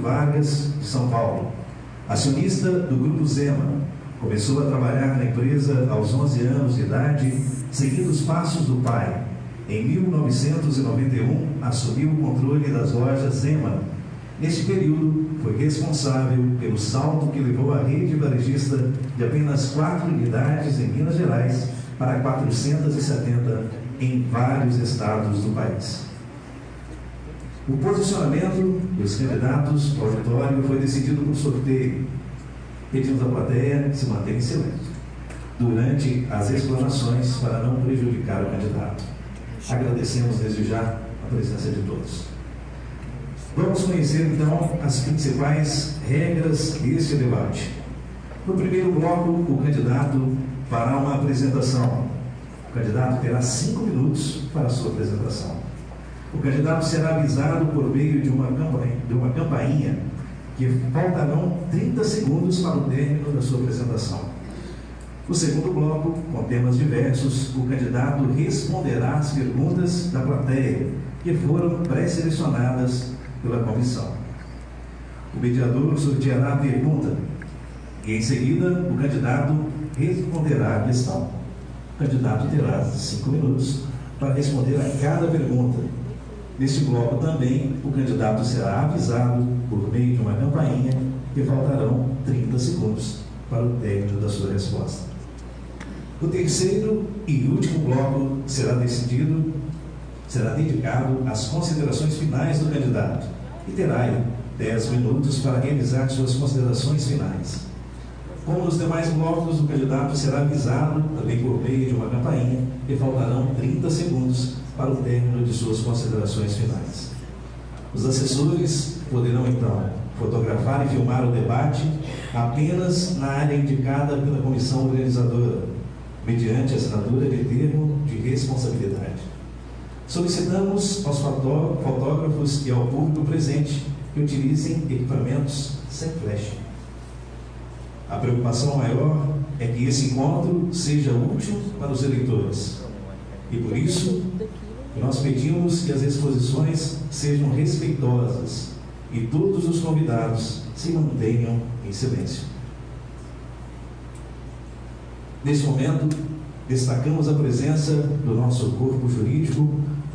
Vargas, de São Paulo. Acionista do Grupo Zema, começou a trabalhar na empresa aos 11 anos de idade, seguindo os passos do pai. Em 1991, assumiu o controle das lojas Zema. Neste período, foi responsável pelo salto que levou a rede varejista de apenas 4 unidades em Minas Gerais para 470 em vários estados do país. O posicionamento dos candidatos ao auditório foi decidido por sorteio. Pedimos à plateia que se mantenha em silêncio durante as explanações para não prejudicar o candidato. Agradecemos desde já a presença de todos. Vamos conhecer então as principais regras deste debate. No primeiro bloco, o candidato fará uma apresentação. O candidato terá 5 minutos para a sua apresentação. O candidato será avisado por meio de uma campainha que faltarão 30 segundos para o término da sua apresentação. No segundo bloco, com temas diversos, o candidato responderá às perguntas da plateia, que foram pré-selecionadas pela comissão. O mediador sorteará a pergunta e, em seguida, o candidato responderá a questão. O candidato terá 5 minutos para responder a cada pergunta. Neste bloco também, o candidato será avisado por meio de uma campainha que faltarão 30 segundos para o término da sua resposta. O terceiro e último bloco será dedicado às considerações finais do candidato e terá 10 minutos para realizar suas considerações finais. Como nos demais blocos, o candidato será avisado também por meio de uma campainha e faltarão 30 segundos para o término de suas considerações finais. Os assessores poderão, então, fotografar e filmar o debate apenas na área indicada pela comissão organizadora, mediante assinatura de termo de responsabilidade. Solicitamos aos fotógrafos e ao público presente que utilizem equipamentos sem flash. A preocupação maior é que esse encontro seja útil para os eleitores. E por isso, nós pedimos que as exposições sejam respeitosas e todos os convidados se mantenham em silêncio. Neste momento, destacamos a presença do nosso corpo jurídico,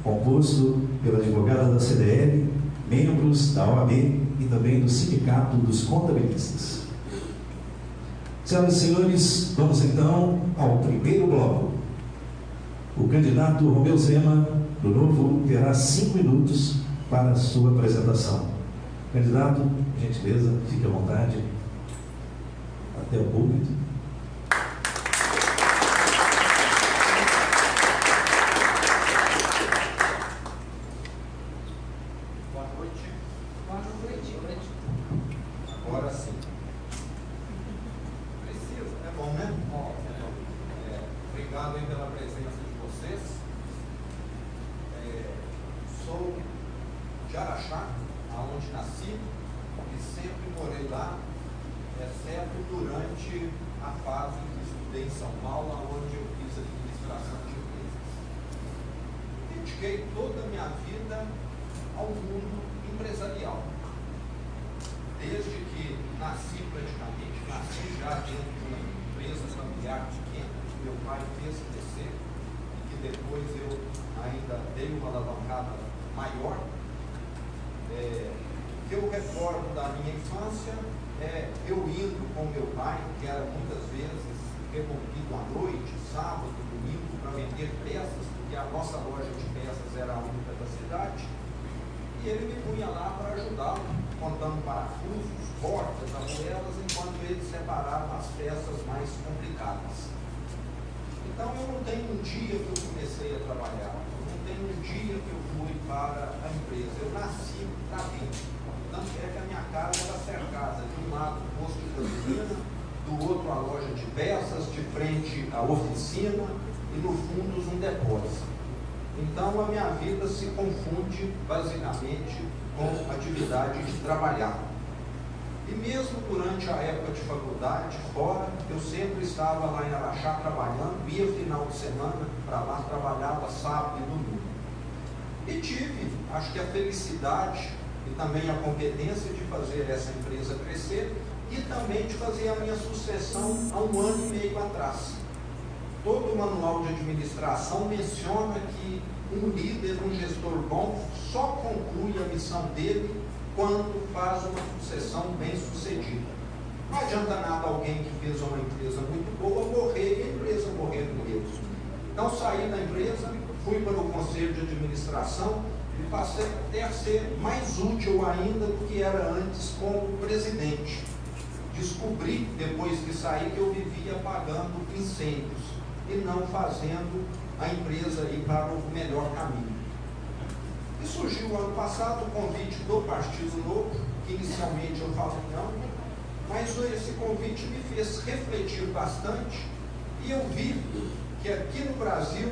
composto pela advogada da CDL, membros da OAB e também do Sindicato dos Contabilistas. Senhoras e senhores, vamos então ao primeiro bloco. O candidato Romeu Zema, do Novo, terá 5 minutos para a sua apresentação. Candidato, por gentileza, fique à vontade. Até o público. Agora sim. Precisa, é bom, né? Obrigado aí pela presença de vocês. Sou de Araxá, aonde nasci, e sempre morei lá, exceto durante a fase que estudei em São Paulo, onde eu fiz administração de empresas. Dediquei toda a minha vida ao mundo empresarial. Desde que nasci praticamente, nasci já dentro de uma empresa familiar pequena, que meu pai fez crescer, e que depois eu ainda dei uma alavancada maior. O que eu recordo da minha infância é eu indo com meu pai, que era muitas vezes interrompido à noite, sábado, domingo, para vender peças, porque a nossa loja de peças era a única da cidade, e ele me punha lá para ajudá-lo, contando parafusos, portas, arruelas, enquanto ele separava as peças mais complicadas. Então eu não tenho um dia que eu comecei a trabalhar, eu não tenho um dia que eu fui para a empresa, eu nasci para dentro. Tanto é que a minha casa era cercada, de um lado o posto de gasolina, do outro a loja de peças, de frente a oficina e no fundo um depósito. Então a minha vida se confunde basicamente com a atividade de trabalhar. E mesmo durante a época de faculdade, fora, eu sempre estava lá em Araxá trabalhando, ia final de semana para lá, trabalhava sábado e domingo. E tive, acho que a felicidade e também a competência de fazer essa empresa crescer e também de fazer a minha sucessão há 1 ano e meio atrás. Todo o manual de administração menciona que um líder, um gestor bom, só conclui a missão dele quando faz uma sucessão bem sucedida. Não adianta nada alguém que fez uma empresa muito boa morrer e a empresa morrer com ele. Então saí da empresa, fui para o conselho de administração e passei até a ser mais útil ainda do que era antes como presidente. Descobri, depois que saí, que eu vivia apagando incêndios e não fazendo a empresa ir para o melhor caminho. E surgiu ano passado o convite do Partido Novo, que inicialmente eu falei não, mas esse convite me fez refletir bastante e eu vi que aqui no Brasil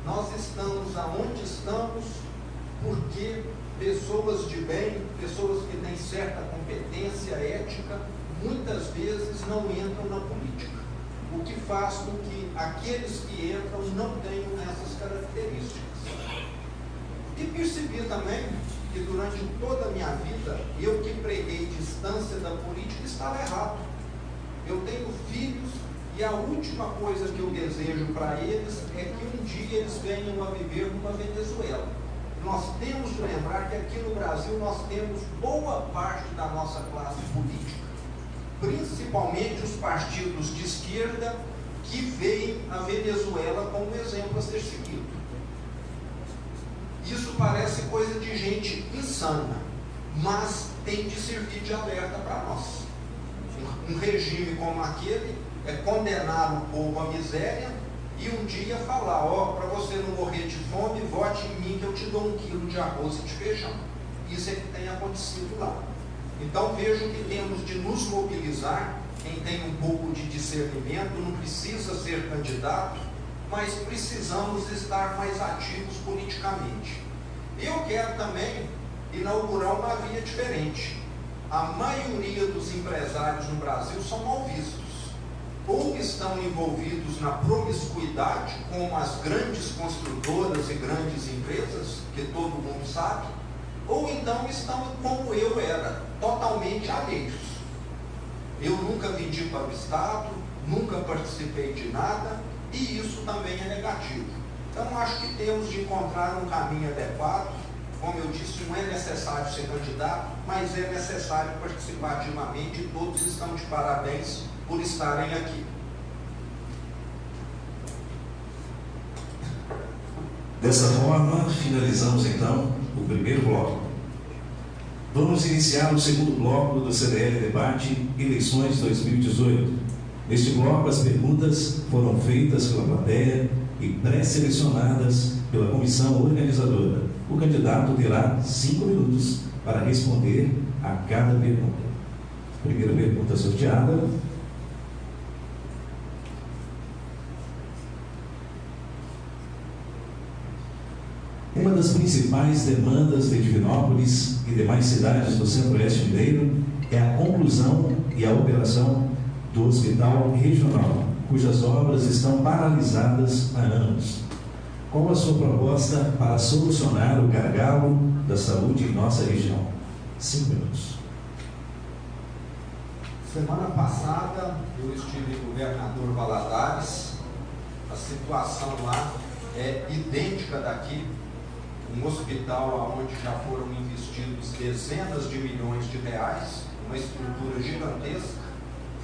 nós estamos aonde estamos porque pessoas de bem, pessoas que têm certa competência ética, muitas vezes não entram na política, o que faz com que aqueles que entram não tenham essas características. E percebi também que durante toda a minha vida, eu que preguei distância da política estava errado. Eu tenho filhos e a última coisa que eu desejo para eles é que um dia eles venham a viver numa Venezuela. Nós temos de lembrar que aqui no Brasil nós temos boa parte da nossa classe política, principalmente os partidos de esquerda, que veem a Venezuela como exemplo a ser seguido. Isso parece coisa de gente insana, mas tem de servir de alerta para nós. Um regime como aquele é condenar o povo à miséria e um dia falar, para você não morrer de fome, vote em mim que eu te dou 1 quilo de arroz e de feijão. Isso é que tem acontecido lá. Então vejo que temos de nos mobilizar, quem tem um pouco de discernimento, não precisa ser candidato, mas precisamos estar mais ativos politicamente. Eu quero também inaugurar uma via diferente. A maioria dos empresários no Brasil são mal vistos. Ou estão envolvidos na promiscuidade, como as grandes construtoras e grandes empresas, que todo mundo sabe, ou então estão como eu era, totalmente alheios. Eu nunca vendi para o Estado, nunca participei de nada, e isso também é negativo. Então acho que temos de encontrar um caminho adequado. Como eu disse, não é necessário ser candidato, mas é necessário participar ativamente e todos estão de parabéns por estarem aqui. Dessa forma, finalizamos então o primeiro bloco. Vamos iniciar o segundo bloco do CDL Debate Eleições 2018. Neste bloco, as perguntas foram feitas pela plateia e pré-selecionadas pela comissão organizadora. O candidato terá 5 minutos para responder a cada pergunta. Primeira pergunta sorteada. Uma das principais demandas de Divinópolis e demais cidades do Centro-Oeste mineiro é a conclusão e a operação do Hospital Regional, cujas obras estão paralisadas há anos. Qual a sua proposta para solucionar o gargalo da saúde em nossa região? 5 minutos. Semana passada eu estive em Governador Valadares. A situação lá é idêntica daqui. Um hospital onde já foram investidos dezenas de milhões de reais, uma estrutura gigantesca,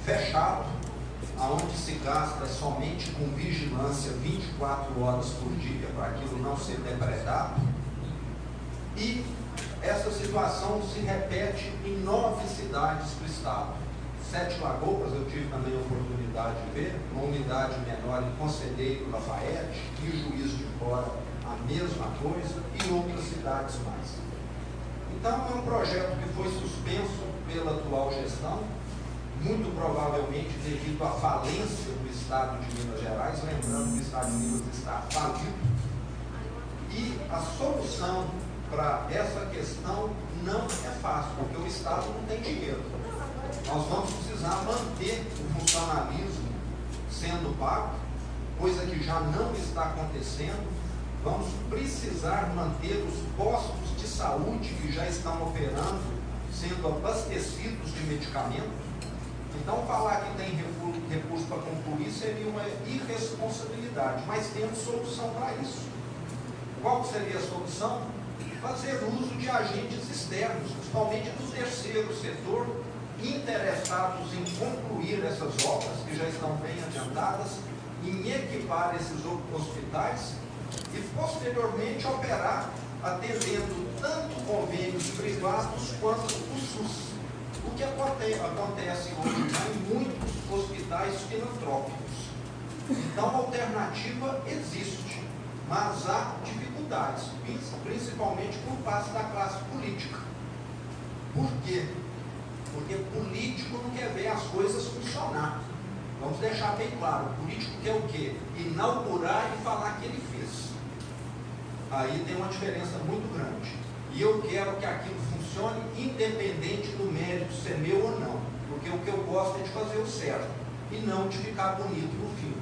fechado, aonde se gasta somente com vigilância 24 horas por dia para aquilo não ser depredado. E essa situação se repete em 9 cidades do estado. 7 Lagoas, eu tive também a oportunidade de ver, uma unidade menor em Conselheiro Lafayette, e Juiz de Fora a mesma coisa, e outras cidades mais. Então é um projeto que foi suspenso pela atual gestão, muito provavelmente devido à falência do Estado de Minas Gerais, lembrando que o Estado de Minas está falido, e a solução para essa questão não é fácil, porque o Estado não tem dinheiro. Nós vamos precisar manter o funcionalismo sendo pago, coisa que já não está acontecendo. Vamos precisar manter os postos de saúde que já estão operando, sendo abastecidos de medicamentos. Então, falar que tem recurso para concluir seria uma irresponsabilidade, mas temos solução para isso. Qual seria a solução? Fazer uso de agentes externos, principalmente do terceiro setor, interessados em concluir essas obras, que já estão bem adiantadas, em equipar esses hospitais e, posteriormente, operar atendendo tanto convênios privados quanto o SUS. O que acontece hoje em muitos hospitais filantrópicos. Então, a alternativa existe, mas há dificuldades, principalmente por parte da classe política. Por quê? Porque político não quer ver as coisas funcionar. Vamos deixar bem claro, o político quer o quê? Inaugurar e falar que ele fez. Aí tem uma diferença muito grande. E eu quero que aquilo funcione independente do mérito ser meu ou não. Porque o que eu gosto é de fazer o certo e não de ficar bonito no fim.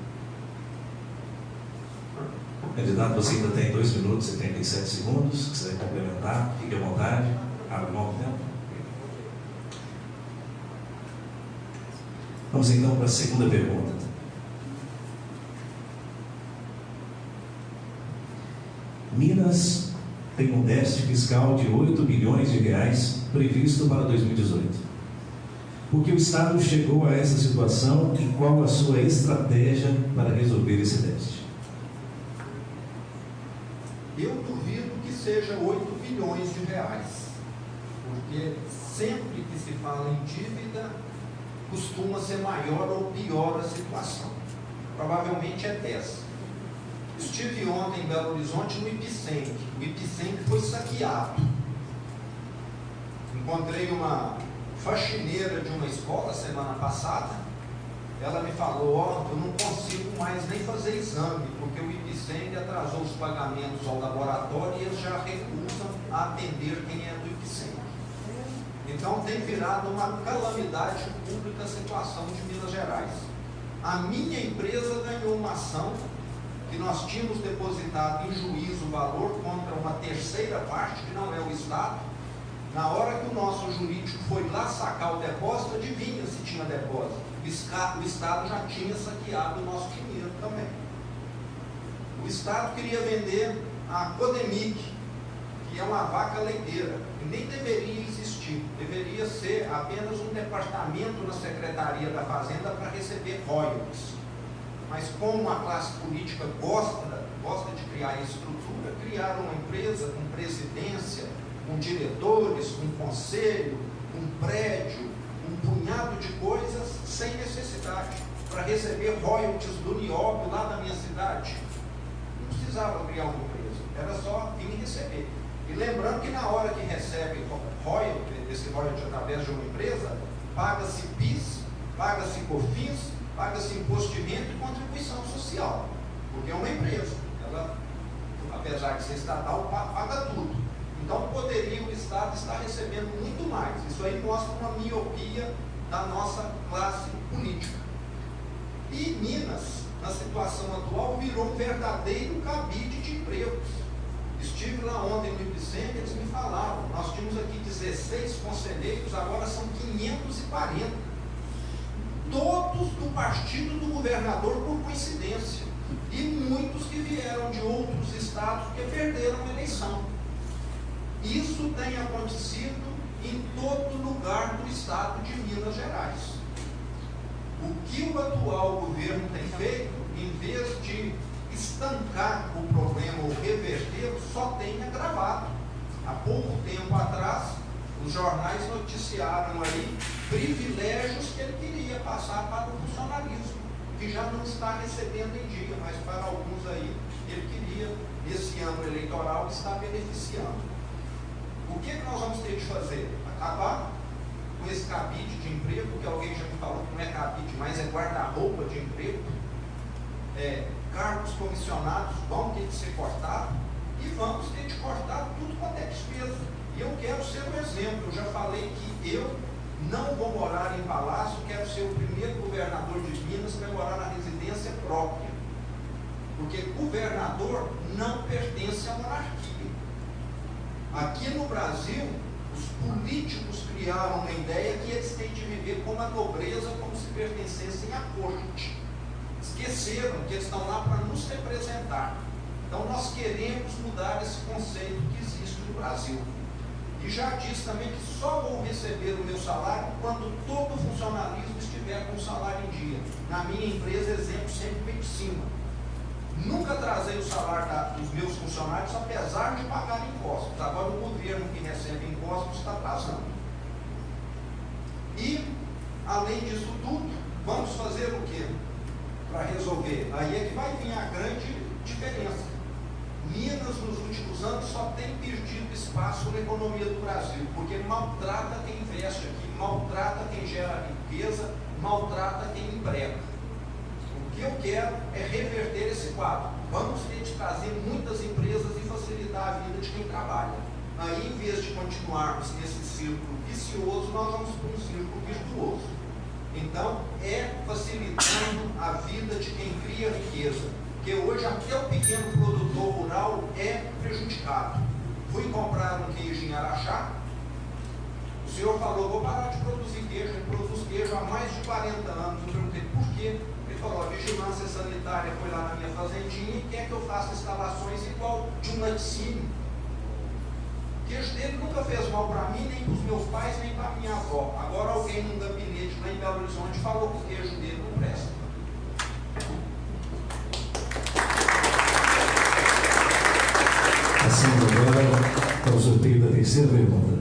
Candidato, você ainda tem 2 minutos e 37 segundos. Se quiser complementar, fique à vontade. Abre mão do tempo. Vamos então para a segunda pergunta. Minas tem um déficit fiscal de 8 bilhões de reais previsto para 2018. Por que o Estado chegou a essa situação e qual a sua estratégia para resolver esse déficit? Eu duvido que seja 8 bilhões de reais, porque sempre que se fala em dívida, costuma ser maior ou pior a situação. Provavelmente é 10. Estive ontem em Belo Horizonte no Ipiceng. O Ipiceng foi saqueado. Encontrei uma faxineira de uma escola semana passada. Ela me falou, eu não consigo mais nem fazer exame, porque o Ipiceng atrasou os pagamentos ao laboratório e eles já recusam a atender quem é do Ipiceng. Então tem virado uma calamidade pública a situação de Minas Gerais. A minha empresa ganhou uma ação que nós tínhamos depositado em juízo o valor contra uma terceira parte, que não é o Estado. Na hora que o nosso jurídico foi lá sacar o depósito, adivinha se tinha depósito. O Estado já tinha saqueado o nosso dinheiro também. O Estado queria vender a Codemic, que é uma vaca leiteira, e nem deveria existir. Deveria ser apenas um departamento na Secretaria da Fazenda para receber royalties. Mas como a classe política gosta de criar estrutura, criaram uma empresa com presidência, com diretores, com conselho, com prédio, um punhado de coisas sem necessidade, para receber royalties do Nióbio lá da minha cidade. Não precisava criar uma empresa, era só vir receber. E lembrando que na hora que recebe esse royalty através de uma empresa, paga-se PIS, paga-se COFINS, paga-se imposto de renda e contribuição social, porque é uma empresa, ela, apesar de ser estatal, paga tudo. Então poderia o Estado estar recebendo muito mais. Isso aí mostra uma miopia da nossa classe política. E Minas, na situação atual, virou um verdadeiro cabide de empregos. Estive lá ontem no Ipiceng, eles me falaram, nós tínhamos aqui 16 conselheiros, agora são 540. Todos do partido do governador por coincidência. E muitos que vieram de outros estados que perderam a eleição. Isso tem acontecido em todo lugar do estado de Minas Gerais. O que o atual governo tem feito, em vez de estancar o problema ou revertê-lo, só tem agravado. Há pouco tempo atrás, os jornais noticiaram aí privilégios que ele queria passar para o funcionalismo, que já não está recebendo em dia, mas para alguns aí ele queria, nesse ano eleitoral, estar beneficiando. O que nós vamos ter de fazer? Acabar com esse cabide de emprego, que alguém já me falou que não é cabide, mas é guarda-roupa de emprego. Cargos comissionados vão ter de ser cortados e vamos ter de cortar tudo quanto é despesa. E eu quero ser um exemplo. Eu já falei que eu não vou morar em palácio, quero ser o primeiro governador de Minas para morar na residência própria. Porque governador não pertence à monarquia. Aqui no Brasil, os políticos criaram uma ideia que eles têm de viver como a nobreza, como se pertencessem à corte. Esqueceram que eles estão lá para nos representar. Então nós queremos mudar esse conceito que existe no Brasil. E já disse também que só vou receber o meu salário quando todo o funcionalismo estiver com o salário em dia. Na minha empresa, exemplo, sempre vem de cima. Nunca trazei o salário dos meus funcionários, apesar de pagar impostos. Agora o governo que recebe impostos está atrasando. E, além disso tudo, vamos fazer o quê? Para resolver. Aí é que vai vir a grande diferença. Minas, nos últimos anos, só tem perdido espaço na economia do Brasil, porque maltrata quem investe aqui, maltrata quem gera riqueza, maltrata quem emprega. O que eu quero é reverter esse quadro. Vamos ter de trazer muitas empresas e facilitar a vida de quem trabalha. Aí, em vez de continuarmos nesse círculo vicioso, nós vamos para um círculo virtuoso. Então, é facilitando a vida de quem cria riqueza. Porque hoje até o pequeno produtor rural é prejudicado. Fui comprar um queijo em Araxá, o senhor falou, vou parar de produzir queijo, ele produz queijo há mais de 40 anos. Eu perguntei, por quê? Ele falou, a vigilância sanitária foi lá na minha fazendinha e quer que eu faça instalações igual de um laticínio. O queijo dele nunca fez mal para mim, nem para os meus pais, nem para minha avó. Agora alguém num gabinete lá em Belo Horizonte falou que o queijo dele não presta. Passando agora para o sorteio da terceira pergunta.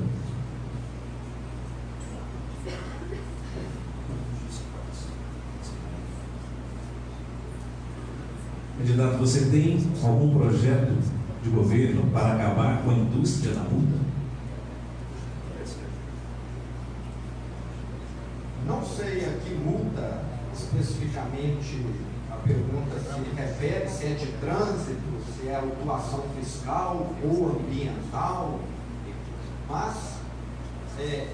Candidato, você tem algum projeto de governo para acabar com a indústria da multa? Não sei a que multa especificamente a pergunta se refere, se é de trânsito, se é autuação fiscal ou ambiental, mas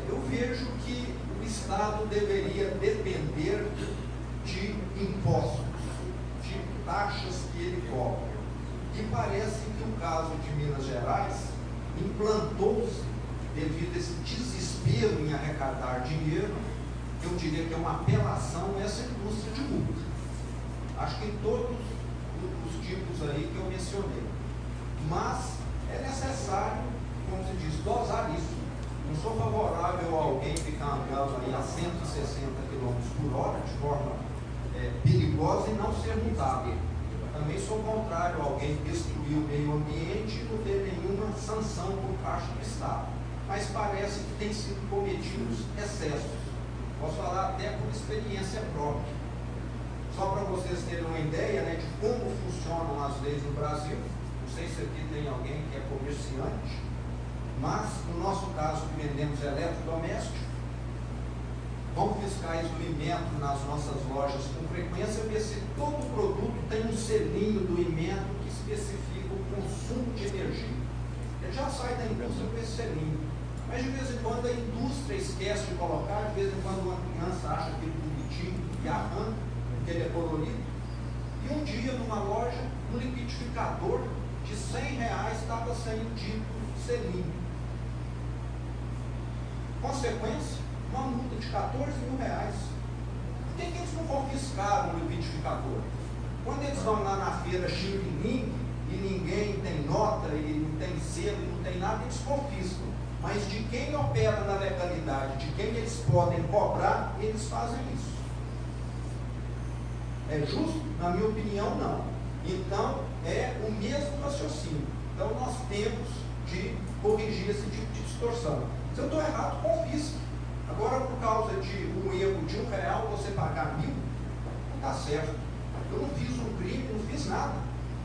eu vejo que o Estado deveria depender de impostos, de taxas que ele cobra. E parece que o caso de Minas Gerais implantou-se, devido a esse desespero em arrecadar dinheiro, eu diria que é uma apelação a essa indústria de multa. Acho que em todos os tipos aí que eu mencionei. Mas é necessário, como se diz, dosar isso. Não sou favorável a alguém ficar andando aí a 160 km por hora de forma perigosa e não ser multado. Também sou contrário a alguém destruir o meio ambiente e não ter nenhuma sanção por parte do Estado. Mas parece que tem sido cometidos excessos. Posso falar até por experiência própria. Só para vocês terem uma ideia, né, de como funcionam as leis no Brasil. Não sei se aqui tem alguém que é comerciante, mas no nosso caso que vendemos eletrodoméstico, vamos fiscais do Inmetro nas nossas lojas com frequência, ver se todo produto tem um selinho do Inmetro que especifica o consumo de energia. Ele já sai da indústria com esse selinho. Mas de vez em quando a indústria esquece de colocar, de vez em quando uma criança acha aquele bonitinho e arranca, porque ele é colorido. E um dia, numa loja, um liquidificador de R$100 estava saindo dito selinho. Consequência, uma multa de R$14 mil. Por que eles não confiscaram o liquidificador? Quando eles vão lá na feira xing-ling e ninguém tem nota, e não tem selo, e não tem nada, eles confiscam. Mas de quem opera na legalidade, de quem eles podem cobrar, eles fazem isso. É justo? Na minha opinião, não. Então, é o mesmo raciocínio. Então, nós temos de corrigir esse tipo de distorção. Se eu estou errado, confisque. Agora, por causa de um erro de R$1, você pagar 1.000, não está certo. Eu não fiz um crime, não fiz nada.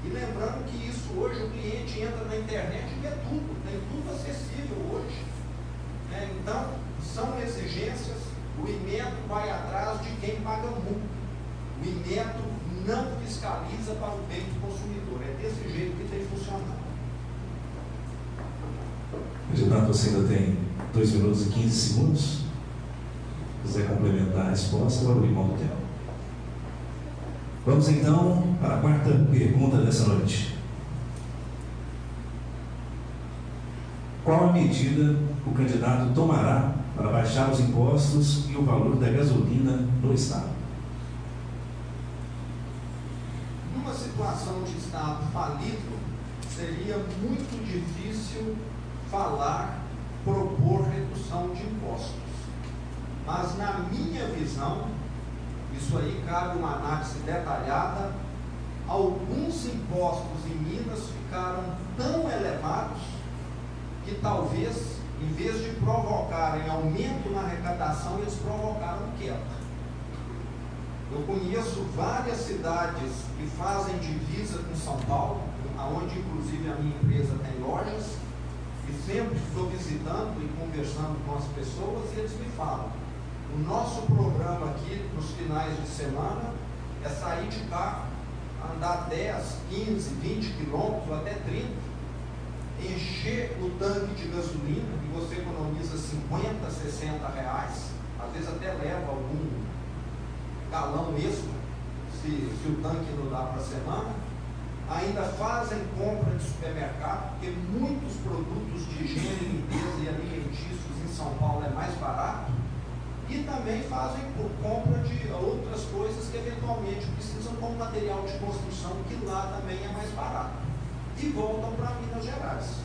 E lembrando que isso hoje, o cliente entra na internet e vê tudo, tem tudo acessível hoje. Então, são exigências, o Inmetro vai atrás de quem paga multa. O Inmetro não fiscaliza para o bem do consumidor. É desse jeito que tem funcionado. Candidato, você ainda tem 2 minutos e 15 segundos. Se quiser complementar a resposta, eu vou abrir mão do tempo. Vamos então para a quarta pergunta dessa noite. Qual a medida o candidato tomará para baixar os impostos e o valor da gasolina no Estado? Numa situação de Estado falido, seria muito difícil propor redução de impostos. Mas, na minha visão, isso aí cabe uma análise detalhada, alguns impostos em Minas ficaram tão elevados que talvez, em vez de provocarem aumento na arrecadação, eles provocaram queda. Eu conheço várias cidades que fazem divisa com São Paulo, onde inclusive a minha empresa tem lojas, e sempre estou visitando e conversando com as pessoas e eles me falam: o nosso programa aqui nos finais de semana é sair de carro, andar 10, 15, 20 quilômetros, até 30, encher o tanque de gasolina e você economiza 50, 60 reais, às vezes até leva algum galão extra, se o tanque não dá para a semana. Ainda fazem compra de supermercado, porque muitos produtos de higiene, limpeza e alimentícios em São Paulo é mais barato, e também fazem por compra de outras coisas que eventualmente precisam, como material de construção, que lá também é mais barato, e voltam para Minas Gerais.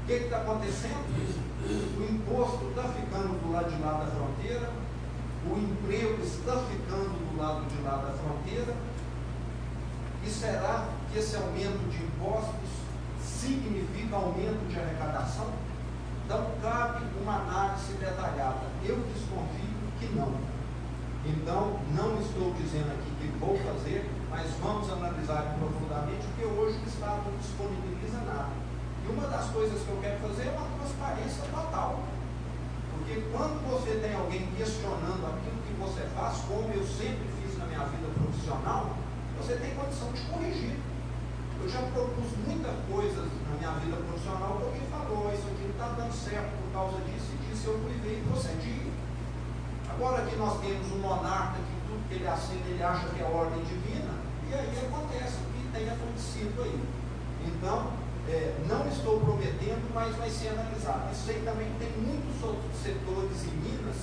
O que está acontecendo? O imposto está ficando do lado de lá da fronteira, o emprego está ficando do lado de lá da fronteira. E será que esse aumento de impostos significa aumento de arrecadação? Então, cabe uma análise detalhada. Eu desconfio que não. Então, não estou dizendo aqui que vou fazer, mas vamos analisar profundamente, porque hoje o Estado não disponibiliza nada. E uma das coisas que eu quero fazer é uma transparência total. Porque quando você tem alguém questionando aquilo que você faz, como eu sempre fiz na minha vida profissional, você tem condição de corrigir. Eu já propus muitas coisas na minha vida profissional que alguém falou: isso aqui não está dando certo por causa disso e disso, eu fui ver e procedi. Agora que nós temos um monarca que tudo que ele assina, ele acha que é ordem divina, e aí acontece o que tem acontecido aí. Então, não estou prometendo, mas vai ser analisado. Isso aí também tem muitos outros setores em Minas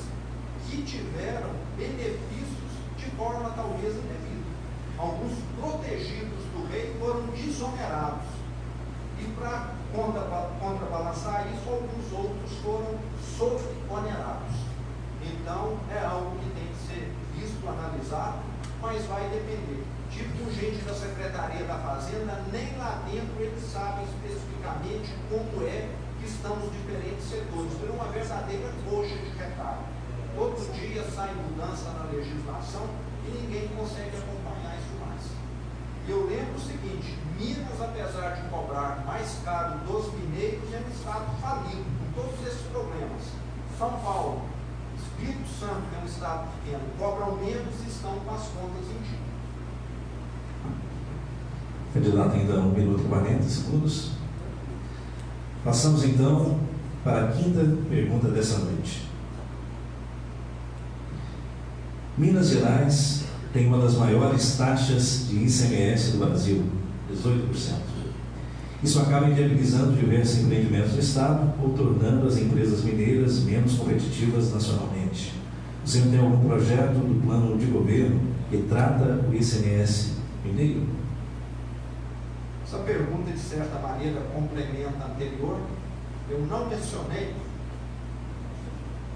que tiveram benefícios de forma talvez indevida. Alguns protegidos do rei foram desonerados. E para contrabalançar isso, alguns outros foram sobre-onerados. Então, é algo que tem que ser visto, analisado, mas vai depender. Tipo, gente da Secretaria da Fazenda, nem lá dentro eles sabem especificamente como é que estão os diferentes setores. Foi uma verdadeira coxa de retalho. Todo dia sai mudança na legislação e ninguém consegue acompanhar isso mais. E eu lembro o seguinte: Minas, apesar de cobrar mais caro dos mineiros, é um estado falido, com todos esses problemas. São Paulo, Espírito Santo, que é um estado pequeno, cobram menos e estão com as contas em dia. Candidato, ainda 1 minuto e 40 segundos. Passamos então para a quinta pergunta dessa noite. Minas Gerais tem uma das maiores taxas de ICMS do Brasil, 18%. Isso acaba inviabilizando diversos empreendimentos do Estado ou tornando as empresas mineiras menos competitivas nacionalmente. O senhor tem algum projeto do plano de governo que trata o ICMS mineiro? Essa pergunta, de certa maneira, complementa a anterior. Eu não mencionei.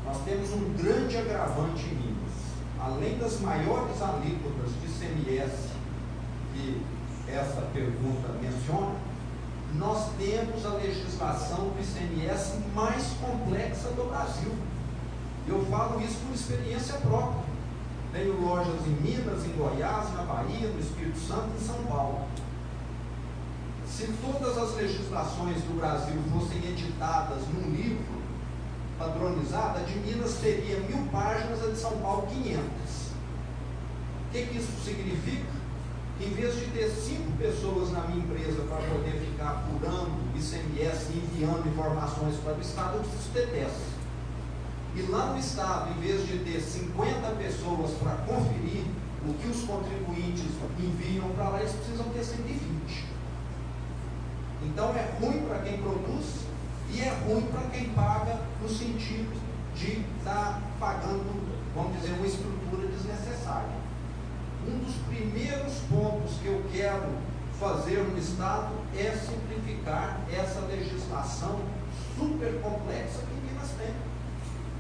Nós temos um grande agravante em Minas. Além das maiores alíquotas de ICMS que essa pergunta menciona, nós temos a legislação do ICMS mais complexa do Brasil. Eu falo isso por experiência própria. Tenho lojas em Minas, em Goiás, na Bahia, no Espírito Santo e em São Paulo. Se todas as legislações do Brasil fossem editadas num livro padronizado, a de Minas teria 1000 páginas, a de São Paulo 500. O que isso significa? Que em vez de ter 5 pessoas na minha empresa para poder ficar apurando ICMS e enviando informações para o Estado, eu preciso ter 10. E lá no Estado, em vez de ter 50 pessoas para conferir o que os contribuintes enviam para lá, eles precisam ter 120. Então é ruim para quem produz e é ruim para quem paga, no sentido de estar pagando, vamos dizer, uma estrutura desnecessária. Um dos primeiros pontos que eu quero fazer no Estado é simplificar essa legislação super complexa que Minas tem.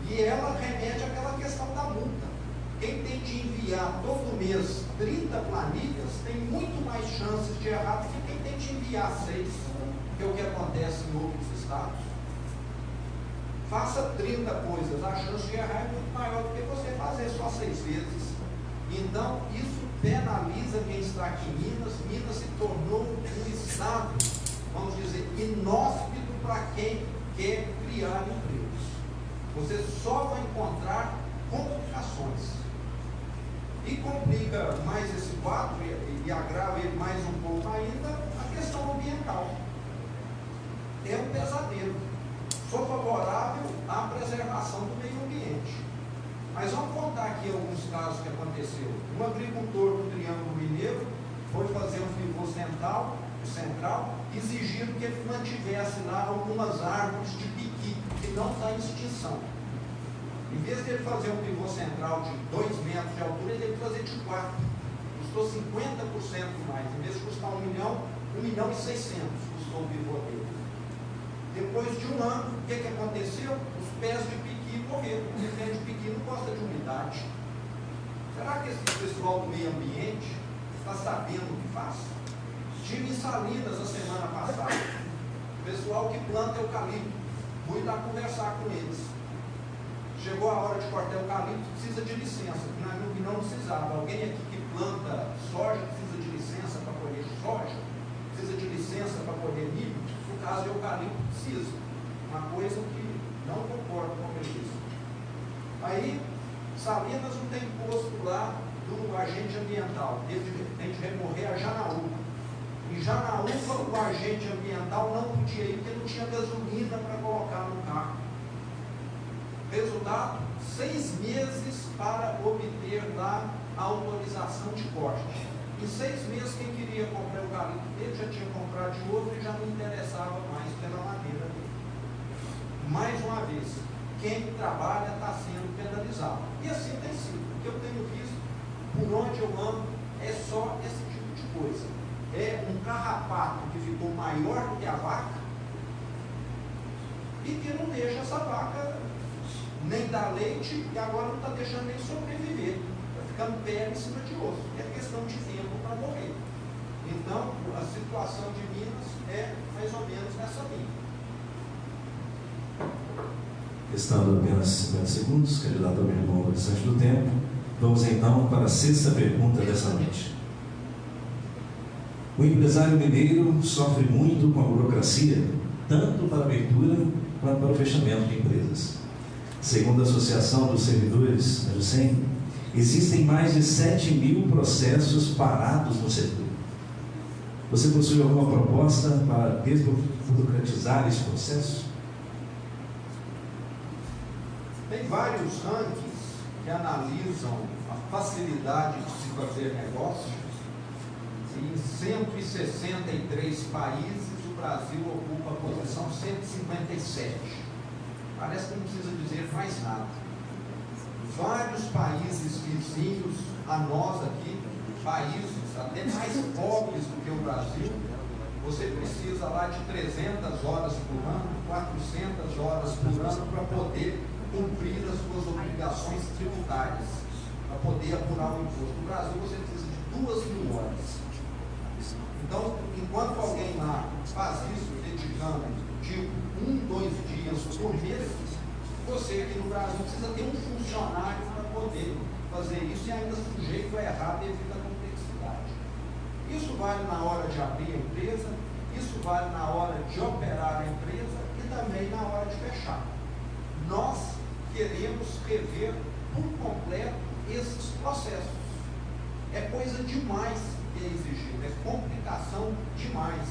E ela remete àquela questão da multa. Quem tem de enviar todo mês 30 planilhas tem muito mais chances de errar do que quem tem de enviar 6, que é o que acontece em outros estados. Faça 30 coisas, a chance de errar é muito maior do que você fazer só 6 vezes. Então, isso penaliza quem está aqui em Minas. Minas se tornou um estado, vamos dizer, inóspito para quem quer criar empregos. Você só vai encontrar complicações. E complica mais esse quadro e agrava ele mais um pouco ainda a questão ambiental. É um pesadelo. Sou favorável à preservação do meio ambiente. Mas vamos contar aqui alguns casos que aconteceu. Um agricultor do Triângulo Mineiro foi fazer um pivô central, exigindo que ele mantivesse lá algumas árvores de piqui, que não está em extinção. Em vez de ele fazer um pivô central de 2 metros de altura, ele teve que fazer de 4. Custou 50% mais. Em vez de custar 1 milhão, 1.600.000 custou o pivô dele. Depois de um ano, o que aconteceu? Os pés de piqui morreram. Porque pé de piqui não gosta de umidade. Será que esse pessoal do meio ambiente está sabendo o que faz? Estive em Salinas a semana passada. O pessoal que planta eucalipto. Fui lá conversar com eles. Chegou a hora de cortar eucalipto, precisa de licença, que não precisava. Alguém aqui que planta soja precisa de licença para colher soja, precisa de licença para colher milho. No caso de eucalipto, precisa. Uma coisa que não concordo com isso. Aí, Salinas não tem posto lá do agente ambiental, tem de recorrer a Janaúba. Em Janaúba, o agente ambiental não podia ir porque não tinha gasolina para colocar no carro. Resultado, 6 meses para obter lá a autorização de corte. Em 6 meses, quem queria comprar o eucalipto dele já tinha comprado de outro e já não interessava mais pela madeira dele. Mais uma vez, quem trabalha está sendo penalizado. E assim tem sido. O que eu tenho visto, por onde eu ando, é só esse tipo de coisa. É um carrapato que ficou maior do que a vaca e que não deixa essa vaca nem dar leite e agora não está deixando nem sobreviver. Está ficando pele em cima de osso. É questão de tempo para morrer. Então, a situação de Minas é mais ou menos nessa linha. Restando apenas 50 segundos, candidato ao mesmo restante do tempo, vamos então para a 6ª pergunta dessa noite. O empresário mineiro sofre muito com a burocracia, tanto para a abertura quanto para o fechamento de empresas. Segundo a Associação dos Servidores, a JUSEM, existem mais de 7.000 processos parados no setor. Você possui alguma proposta para desburocratizar esse processo? Tem vários rankings que analisam a facilidade de se fazer negócio. E em 163 países, o Brasil ocupa a posição 157. Parece que não precisa dizer mais nada. Vários países vizinhos a nós aqui, países até mais pobres do que o Brasil, você precisa lá de 300 horas por ano, 400 horas por ano para poder cumprir as suas obrigações tributárias, para poder apurar o imposto. No Brasil você precisa de 2.000 horas. Então, enquanto alguém lá faz isso dedicando tipo 1, 2 dias por mês, você aqui no Brasil precisa ter um funcionário para poder fazer isso e ainda sujeito a errar devido à complexidade. Isso vale na hora de abrir a empresa, isso vale na hora de operar a empresa e também na hora de fechar. Nós queremos rever por completo esses processos. É coisa demais que é exigido, é complicação demais.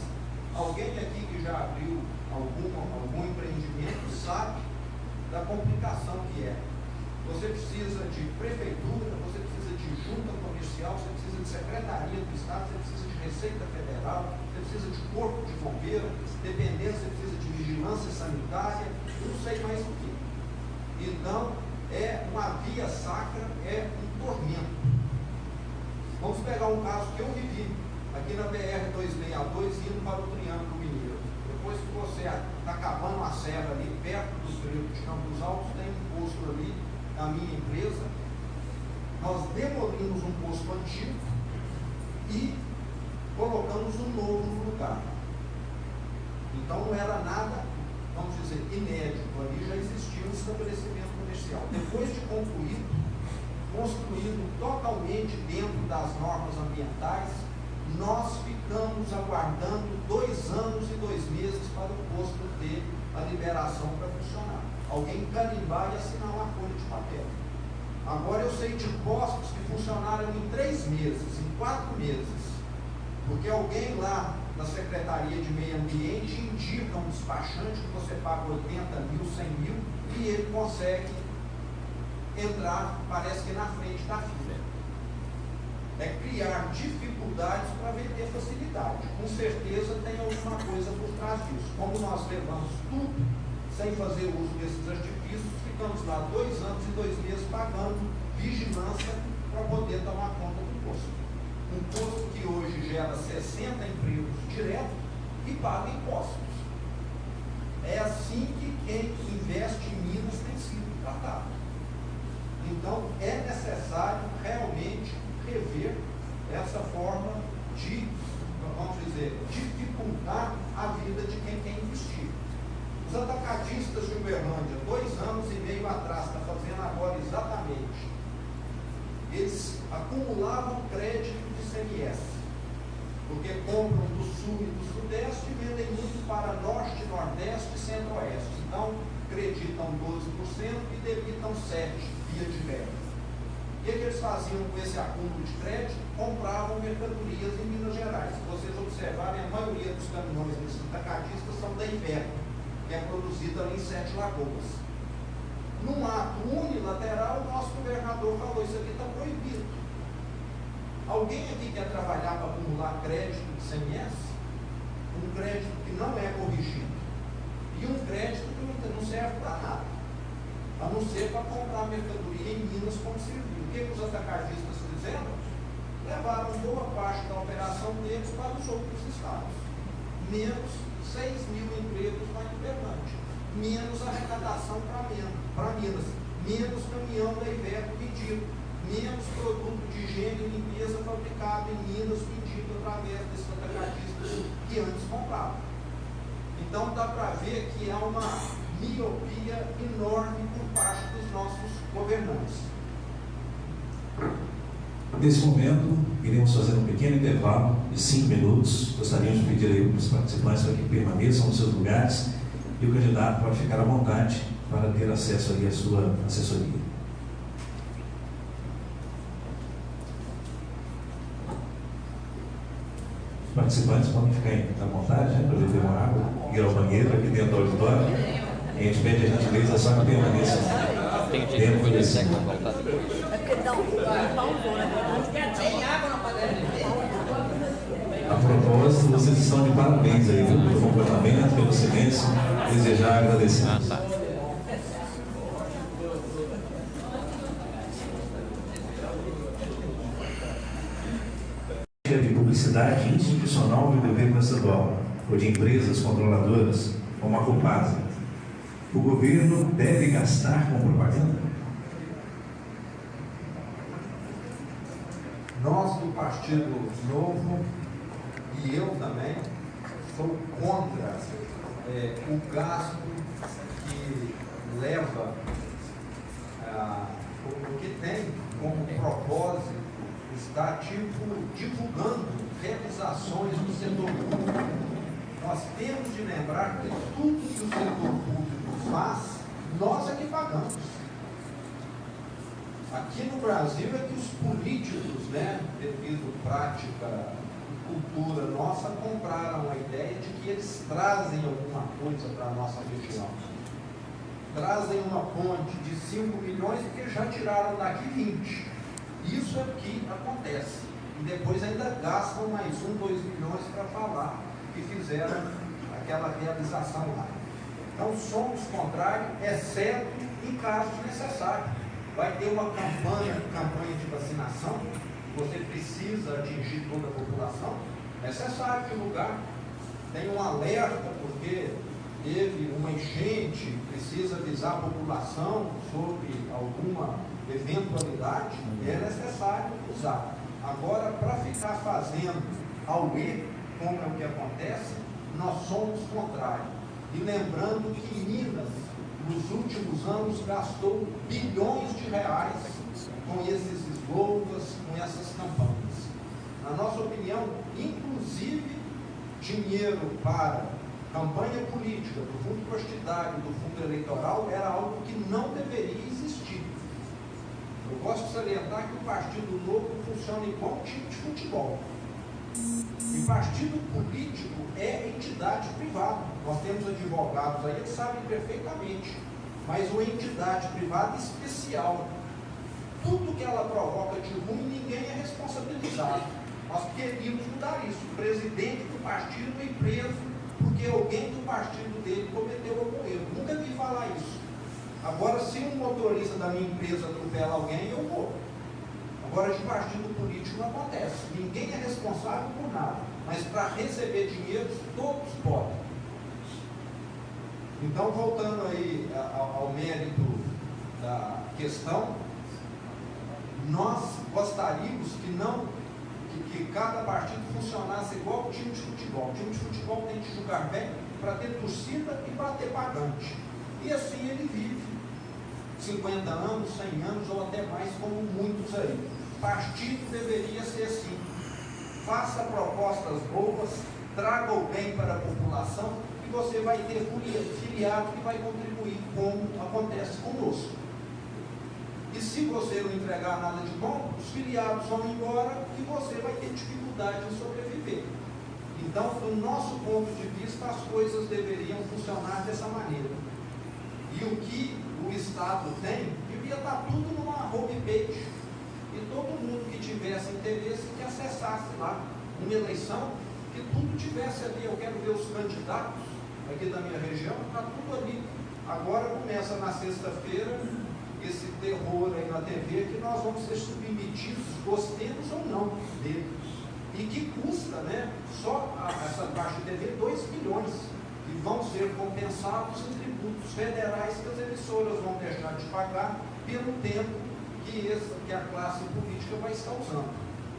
Alguém aqui que já abriu algum empreendimento sabe da complicação que é. Você precisa de prefeitura, você precisa de de junta comercial, você precisa de secretaria do Estado, você precisa de Receita Federal, você precisa de corpo de bombeiro, dependendo, você precisa de vigilância sanitária, eu não sei mais o que. Então, é uma via sacra, é um tormento. Vamos pegar um caso que eu vivi, aqui na BR-262, indo para o Triângulo Mineiro. Depois que você está cavando a serra ali, perto do trevo de Campos Altos, tem um posto ali da minha empresa. Nós demolimos um posto antigo e colocamos um novo no lugar. Então não era nada, vamos dizer, inédito. Ali já existia um estabelecimento comercial. Depois de concluído, construído totalmente dentro das normas ambientais, nós ficamos aguardando 2 anos e 2 meses para o posto ter a liberação para funcionar. Alguém carimbar e assinar uma folha de papel. Agora eu sei de postos que funcionaram em 3 meses, em 4 meses, porque alguém lá da Secretaria de Meio Ambiente indica um despachante que você paga 80 mil, 100 mil, e ele consegue entrar, parece que na frente da fila. É criar dificuldades para vender facilidade. Com certeza tem alguma coisa por trás disso. Como nós levamos tudo sem fazer uso desses artifícios, ficamos lá 2 anos e 2 meses pagando vigilância para poder tomar conta do posto. Um posto que hoje gera 60 empregos direto e paga impostos. É assim que quem investe em Minas tem sido tratado. Então, é necessário realmente rever essa forma de, vamos dizer, dificultar a vida de quem quer investir. Os atacadistas de Uberlândia, 2 anos e meio atrás, está fazendo agora exatamente, eles acumulavam crédito de ICMS, porque compram do sul e do sudeste e vendem muito para norte, nordeste e centro-oeste. Então, acreditam 12% e debitam 7% via de regra. O que eles faziam com esse acúmulo de crédito? Compravam mercadorias em Minas Gerais. Se vocês observarem, a maioria dos caminhões desses atacadistas são da Iveco, que é produzida ali em 7 Lagoas. Num ato unilateral, o nosso governador falou: isso aqui está proibido. Alguém aqui quer trabalhar para acumular crédito de ICMS? Um crédito que não é corrigido. E um crédito que não serve para nada, a não ser para comprar mercadoria em Minas como serviço. O que os atacadistas fizeram? Levaram boa parte da operação deles para os outros estados. Menos 6 mil empregos lá em Uberlândia. Menos arrecadação para Minas. Menos caminhão da Iveco vendido. Menos produto de higiene e limpeza fabricado em Minas vendido através desses atacadistas que antes compravam. Então dá para ver que há uma miopia enorme por parte dos nossos governantes. Nesse momento, iremos fazer um pequeno intervalo de 5 minutos. Gostaríamos de pedir aí para os participantes para que permaneçam nos seus lugares e o candidato pode ficar à vontade para ter acesso ali à sua assessoria. Os participantes podem ficar à vontade, né, para beber uma água, ir ao banheiro aqui dentro do auditório. A gente pede a gentileza só que permaneça dentro desse. A propósito, vocês estão de parabéns aí pelo comportamento, pelo silêncio. Desejar agradecer. De publicidade institucional do governo estadual ou de empresas controladoras como a Copasa, o governo deve gastar com propaganda? Nós do Partido Novo, e eu também, sou contra o gasto que leva, o que tem como propósito estar divulgando realizações do setor público. Nós temos de lembrar que tudo que o setor público faz, nós é que pagamos. Aqui no Brasil é que os políticos, devido prática e cultura nossa, compraram a ideia de que eles trazem alguma coisa para a nossa região. Trazem uma ponte de 5 milhões porque já tiraram daqui 20. Isso é o que acontece. E depois ainda gastam mais 1, 2 milhões para falar que fizeram aquela realização lá. Então somos contrários, exceto em casos necessários. Vai ter uma campanha de vacinação, você precisa atingir toda a população, necessário que o lugar tem um alerta, porque teve uma enchente, precisa avisar a população sobre alguma eventualidade, é necessário usar. Agora, para ficar fazendo auê, como é o que acontece, nós somos contrários. E lembrando que Minas, nos últimos anos, gastou bilhões de reais com esses slogans, com essas campanhas. Na nossa opinião, inclusive, dinheiro para campanha política, do fundo partidário, do fundo eleitoral, era algo que não deveria existir. Eu gosto de salientar que o Partido Novo funciona igual um time de futebol. E partido político é entidade privada. Nós temos advogados aí, eles sabem perfeitamente. Mas uma entidade privada especial. Tudo que ela provoca de ruim, ninguém é responsabilizado. Nós queríamos mudar isso. O presidente do partido foi preso porque alguém do partido dele cometeu algum erro. Nunca vi falar isso. Agora, se um motorista da minha empresa atropela alguém, eu vou. Agora, de partido político não acontece. Ninguém é responsável por nada. Mas para receber dinheiro, todos podem. Então, voltando aí ao mérito da questão, nós gostaríamos que cada partido funcionasse igual o time de futebol. O time de futebol tem que jogar bem para ter torcida e para ter pagante. E assim ele vive 50 anos, 100 anos ou até mais, como muitos aí. Partido deveria ser assim. Faça propostas boas, traga o bem para a população e você vai ter filiado que vai contribuir, como acontece conosco. E se você não entregar nada de bom, os filiados vão embora e você vai ter dificuldade em sobreviver. Então, do nosso ponto de vista, as coisas deveriam funcionar dessa maneira. E o que o Estado tem, devia estar tudo numa homepage. E todo mundo que tivesse interesse que acessasse lá uma eleição, que tudo tivesse ali. Eu quero ver os candidatos aqui da minha região, está tudo ali. Agora começa na sexta-feira esse terror aí na TV, que nós vamos ser submetidos, gostemos ou não deles. E que custa, né, só essa taxa de TV, 2 bilhões, que vão ser compensados em tributos federais que as emissoras vão deixar de pagar pelo tempo que a classe política vai estar usando.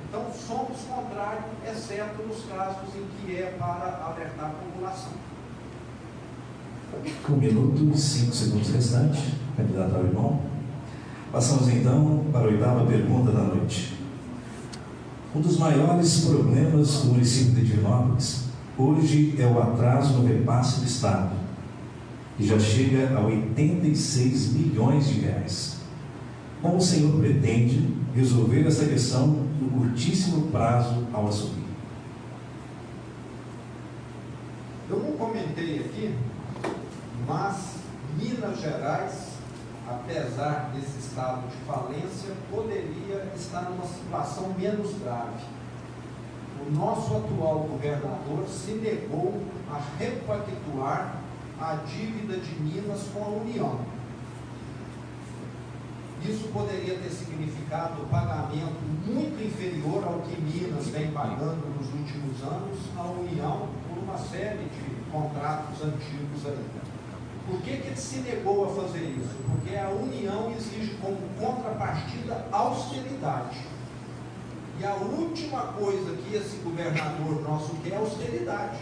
Então, somos contrários, exceto nos casos em que é para alertar a população. 1 minuto e 5 segundos restantes, candidato ao irmão. Passamos então para a 8ª pergunta da noite. Um dos maiores problemas do município de Divinópolis hoje é o atraso no repasse do Estado, que já chega a 86 milhões de reais. Como o senhor pretende resolver essa questão no curtíssimo prazo ao assumir? Eu não comentei aqui, mas Minas Gerais, apesar desse estado de falência, poderia estar numa situação menos grave. O nosso atual governador se negou a repactuar a dívida de Minas com a União. Isso poderia ter significado um pagamento muito inferior ao que Minas vem pagando nos últimos anos à União por uma série de contratos antigos ainda. Por que ele se negou a fazer isso? Porque a União exige como contrapartida austeridade. E a última coisa que esse governador nosso quer é austeridade.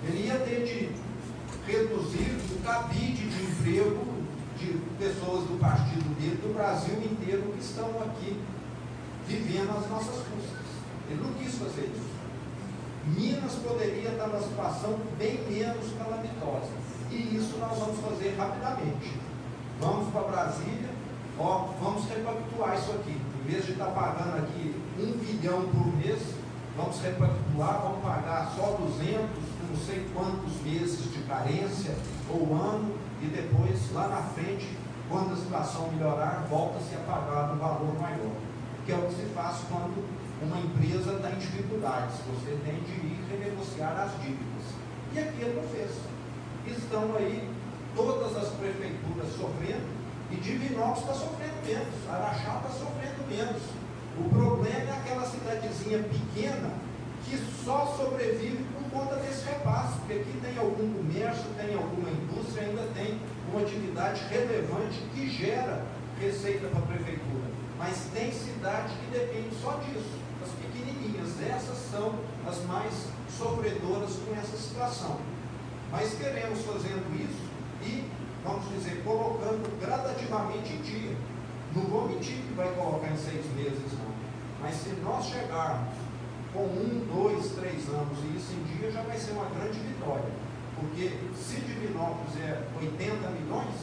Ele ia ter de reduzir o cabide de emprego de pessoas do partido dele, do Brasil inteiro, que estão aqui vivendo as nossas custas. Ele não quis fazer isso. Minas poderia estar numa situação bem menos calamitosa. E isso nós vamos fazer rapidamente. Vamos para Brasília, vamos repactuar isso aqui. Em vez de estar pagando aqui 1 bilhão por mês, vamos repactuar, vamos pagar só 200, não sei quantos meses de carência ou ano, e depois, lá na frente, quando a situação melhorar, volta-se a pagar um valor maior. que é o que se faz quando uma empresa está em dificuldades. Você tem de ir renegociar as dívidas. E aqui ele não fez. Estão aí todas as prefeituras sofrendo, e Divinópolis está sofrendo menos, Araxá está sofrendo menos. O problema é aquela cidadezinha pequena que só sobrevive por conta desse repasse, porque aqui tem algum comércio, tem alguma indústria, ainda tem uma atividade relevante que gera receita para a prefeitura. Mas tem cidade que depende só disso, as pequenininhas. Essas são as mais sofredoras com essa situação. Mas queremos fazendo isso e, vamos dizer, colocando gradativamente em dia. Não vou mentir que vai colocar em 6 meses, não. Mas se nós chegarmos com 1, 2, 3 anos e isso em dia, já vai ser uma grande vitória. Porque se Divinópolis é 80 milhões,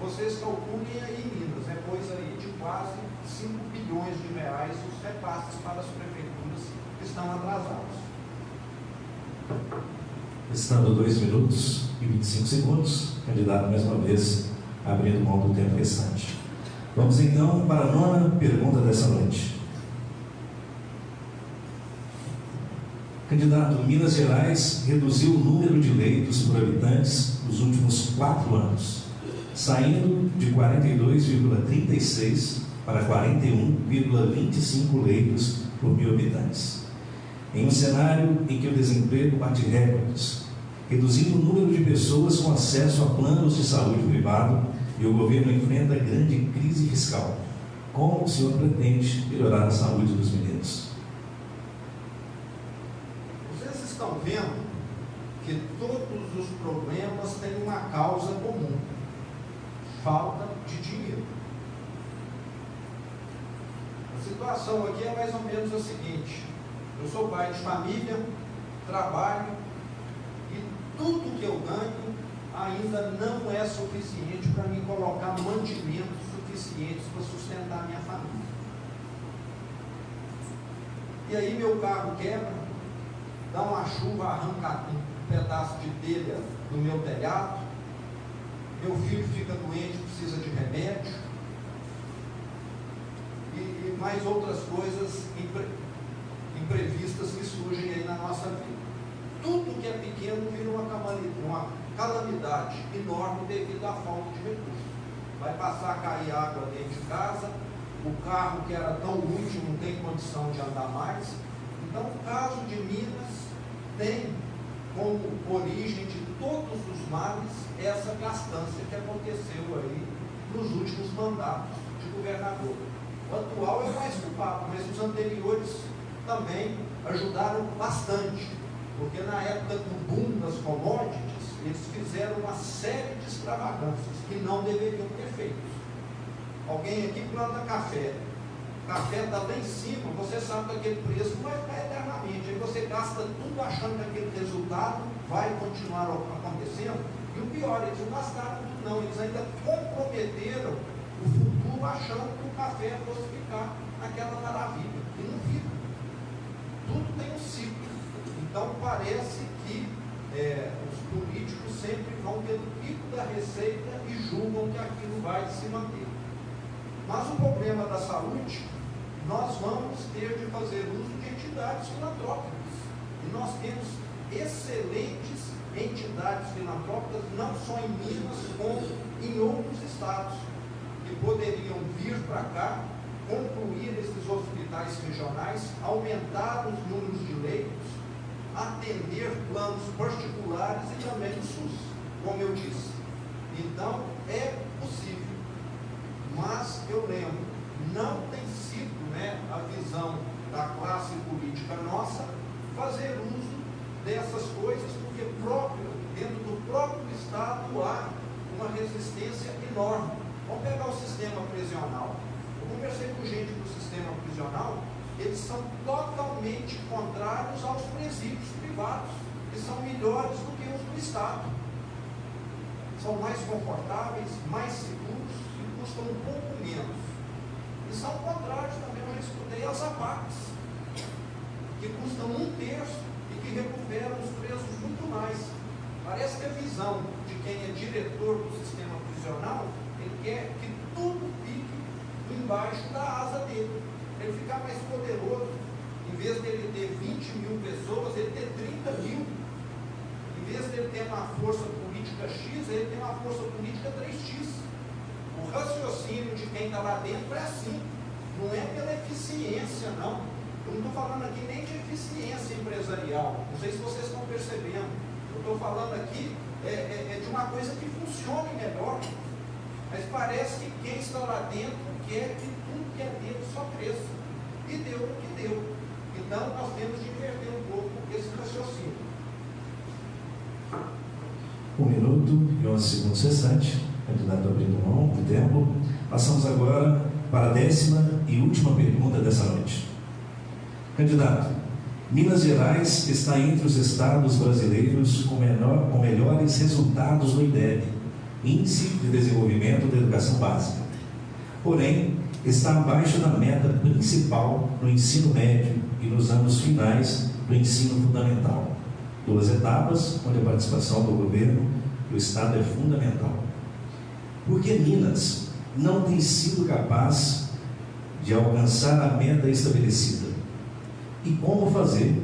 vocês calculem aí em Minas, é coisa aí de quase 5 bilhões de reais os repasses para as prefeituras que estão atrasados. Estando 2 minutos e 25 segundos, candidato mais uma vez abrindo mão do tempo restante. Vamos então para a 9ª pergunta dessa noite. Candidato, Minas Gerais reduziu o número de leitos por habitantes nos últimos 4 anos, saindo de 42,36 para 41,25 leitos por 1.000 habitantes. Em um cenário em que o desemprego bate recordes, reduzindo o número de pessoas com acesso a planos de saúde privado e o governo enfrenta grande crise fiscal, como o senhor pretende melhorar a saúde dos mineiros? Vocês estão vendo que todos os problemas têm uma causa comum: falta de dinheiro. A situação aqui é mais ou menos a seguinte: eu sou pai de família, trabalho, e tudo que eu ganho ainda não é suficiente para me colocar mantimentos suficientes para sustentar minha família. E aí meu carro quebra, dá uma chuva, arranca um pedaço de telha do meu telhado, meu filho fica doente, precisa de remédio, e mais outras coisas imprevistas que surgem aí na nossa vida. Tudo que é pequeno vira uma calamidade enorme devido à falta de recursos. Vai passar a cair água dentro de casa, o carro que era tão útil não tem condição de andar mais. Então, o caso de Minas tem como origem de todos os males essa gastança que aconteceu aí nos últimos mandatos de governador. O atual é mais culpado, mas os anteriores também ajudaram bastante, porque na época do boom das commodities, eles fizeram uma série de extravagâncias que não deveriam ter feito. Alguém aqui planta café, o café está lá em cima, você sabe que aquele preço não vai ficar eternamente, aí você gasta tudo achando que aquele resultado vai continuar acontecendo, e o pior, eles não gastaram tudo não, eles ainda comprometeram o futuro achando que o café fosse ficar naquela maravilha, e não fica. Tudo tem um ciclo. Então parece que os políticos sempre vão pelo pico da receita e julgam que aquilo vai se manter. Mas o problema da saúde, nós vamos ter de fazer uso de entidades filantrópicas. E nós temos excelentes entidades filantrópicas, não só em Minas, como em outros estados, que poderiam vir para cá, concluir esses hospitais regionais, aumentar os números de leitos, atender planos particulares e também o SUS, como eu disse. Então, é possível. Mas, eu lembro, não tem sido a visão da classe política nossa fazer uso dessas coisas, porque dentro do próprio Estado há uma resistência enorme. Vamos pegar o sistema prisional. Eu conversei com gente do sistema prisional, eles são totalmente contrários aos presídios privados, que são melhores do que os do Estado. São mais confortáveis, mais seguros e custam um pouco menos. E são contrários também, eu já escutei, às APACs, que custam 1/3 e que recuperam os presos muito mais. Parece que a visão de quem é diretor do sistema prisional, ele quer que tudo fique embaixo da asa dele. para ele ficar mais poderoso. Em vez de ele ter 20 mil pessoas, ele ter 30 mil. Em vez de ele ter uma força política X, ele tem uma força política 3X. O raciocínio de quem está lá dentro é assim. Não é pela eficiência, não. Eu não estou falando aqui nem de eficiência empresarial. Não sei se vocês estão percebendo. Eu estou falando aqui de uma coisa que funcione melhor. Mas parece que quem está lá dentro quer que tudo que é dentro só cresça. E deu o que deu. Então nós temos de inverter um pouco esse raciocínio. 1 minuto e 11 segundos restantes. Candidato abrindo mão do tempo. Passamos agora para a 10ª e última pergunta dessa noite. Candidato, Minas Gerais está entre os estados brasileiros com melhores resultados no IDEB, Índice de Desenvolvimento da Educação Básica. Porém, está abaixo da meta principal no ensino médio e nos anos finais do ensino fundamental. 2 etapas, onde a participação do governo do Estado é fundamental. Por que Minas não tem sido capaz de alcançar a meta estabelecida? E como fazer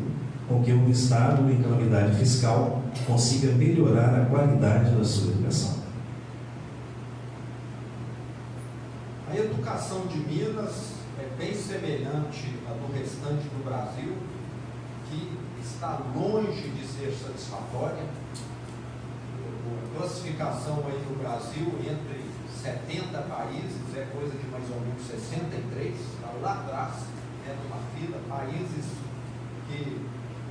com que um Estado em calamidade fiscal consiga melhorar a qualidade da sua educação? A educação de Minas é bem semelhante à do restante do Brasil, que está longe de ser satisfatória. A classificação aí no Brasil entre 70 países é coisa de mais ou menos 63, está lá atrás, numa fila. Países que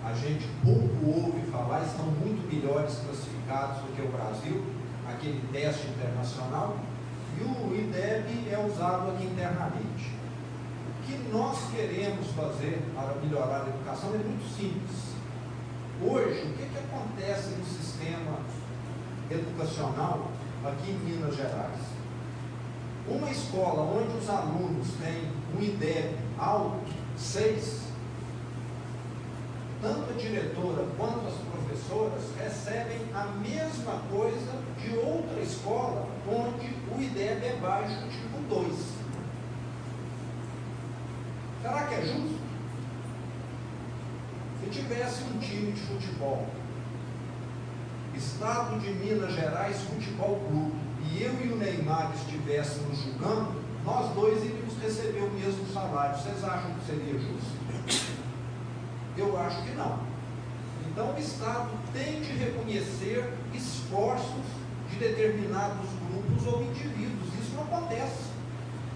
a gente pouco ouve falar estão muito melhores classificados do que o Brasil, aquele teste internacional, e o IDEB é usado aqui internamente. O que nós queremos fazer para melhorar a educação é muito simples. Hoje, o que acontece no sistema educacional aqui em Minas Gerais? Uma escola onde os alunos têm um IDEB alto, 6, tanto a diretora quanto as professoras recebem a mesma coisa de outra escola onde o IDEB é baixo, tipo 2. Será que é justo? Se tivesse um time de futebol, Estado de Minas Gerais Futebol Clube, e eu e o Neymar estivéssemos jogando, nós dois iríamos receber o mesmo salário. Vocês acham que seria justo? Eu acho que não. Então o Estado tem de reconhecer esforços de determinados grupos ou indivíduos. Isso não acontece.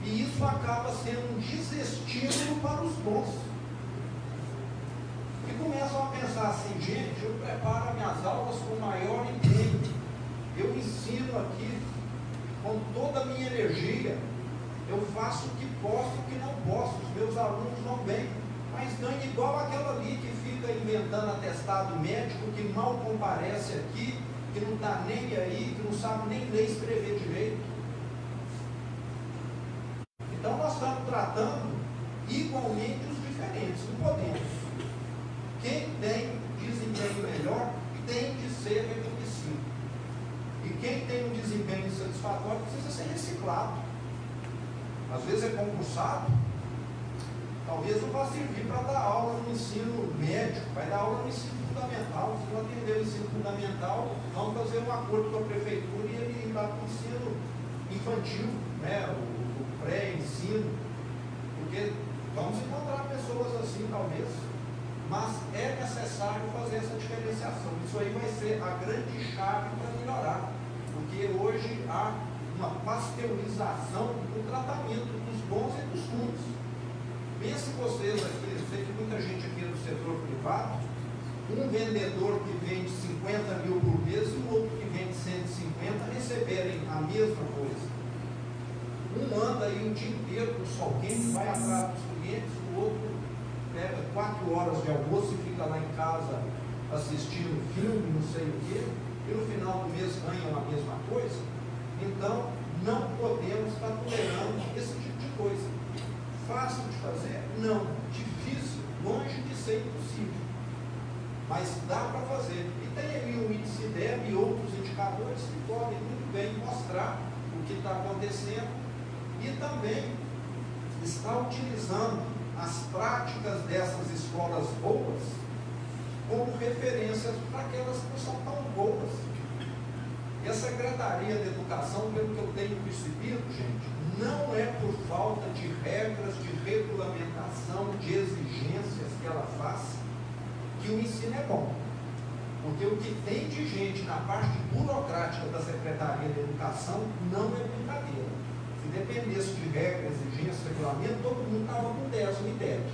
E isso acaba sendo um desestímulo para os bons. E começam a pensar assim, gente, eu preparo minhas aulas com maior empenho. Eu ensino aqui com toda a minha energia. Eu faço o que posso e o que não posso. Os meus alunos vão bem. Mas ganha igual aquela ali que fica inventando atestado médico, que mal comparece aqui, que não está nem aí, que não sabe nem ler e escrever direito. Então nós estamos tratando igualmente os diferentes, não podemos. Quem tem desempenho melhor tem de ser reconhecido. E quem tem um desempenho insatisfatório precisa ser reciclado. Às vezes é concursado, talvez não vá servir para dar aula no ensino médio, vai dar aula no ensino fundamental. Se não atender o ensino fundamental, vamos fazer um acordo com a prefeitura e ele ir lá para o ensino infantil, né, o pré-ensino, porque vamos encontrar pessoas assim talvez, mas é necessário fazer essa diferenciação. Isso aí vai ser a grande chave para melhorar, porque hoje há uma pasteurização do tratamento dos bons e dos ruins. Pense vocês aqui, eu sei que muita gente aqui é do setor privado, um vendedor que vende 50 mil por mês e o outro que vende 150 receberem a mesma coisa. Um anda aí o dia inteiro com sol quente, vai atrás dos clientes, o outro pega 4 horas de almoço e fica lá em casa assistindo filme, não sei o quê, e no final do mês ganham a mesma coisa. Então, não podemos estar tolerando esse tipo de coisa. Fácil de fazer? Não. Difícil, longe de ser impossível. Mas dá para fazer. E tem aí o índice IDEB e outros indicadores que podem muito bem mostrar o que está acontecendo e também está utilizando as práticas dessas escolas boas como referências para aquelas que não são tão boas. E a Secretaria de Educação, pelo que eu tenho percebido, gente, não é por falta de regras, de regulamentação, de exigências que ela faz, que o ensino é bom. Porque o que tem de gente na parte burocrática da Secretaria de Educação não é brincadeira. Se dependesse de regras, exigências, regulamento, todo mundo estava com 10 unidades.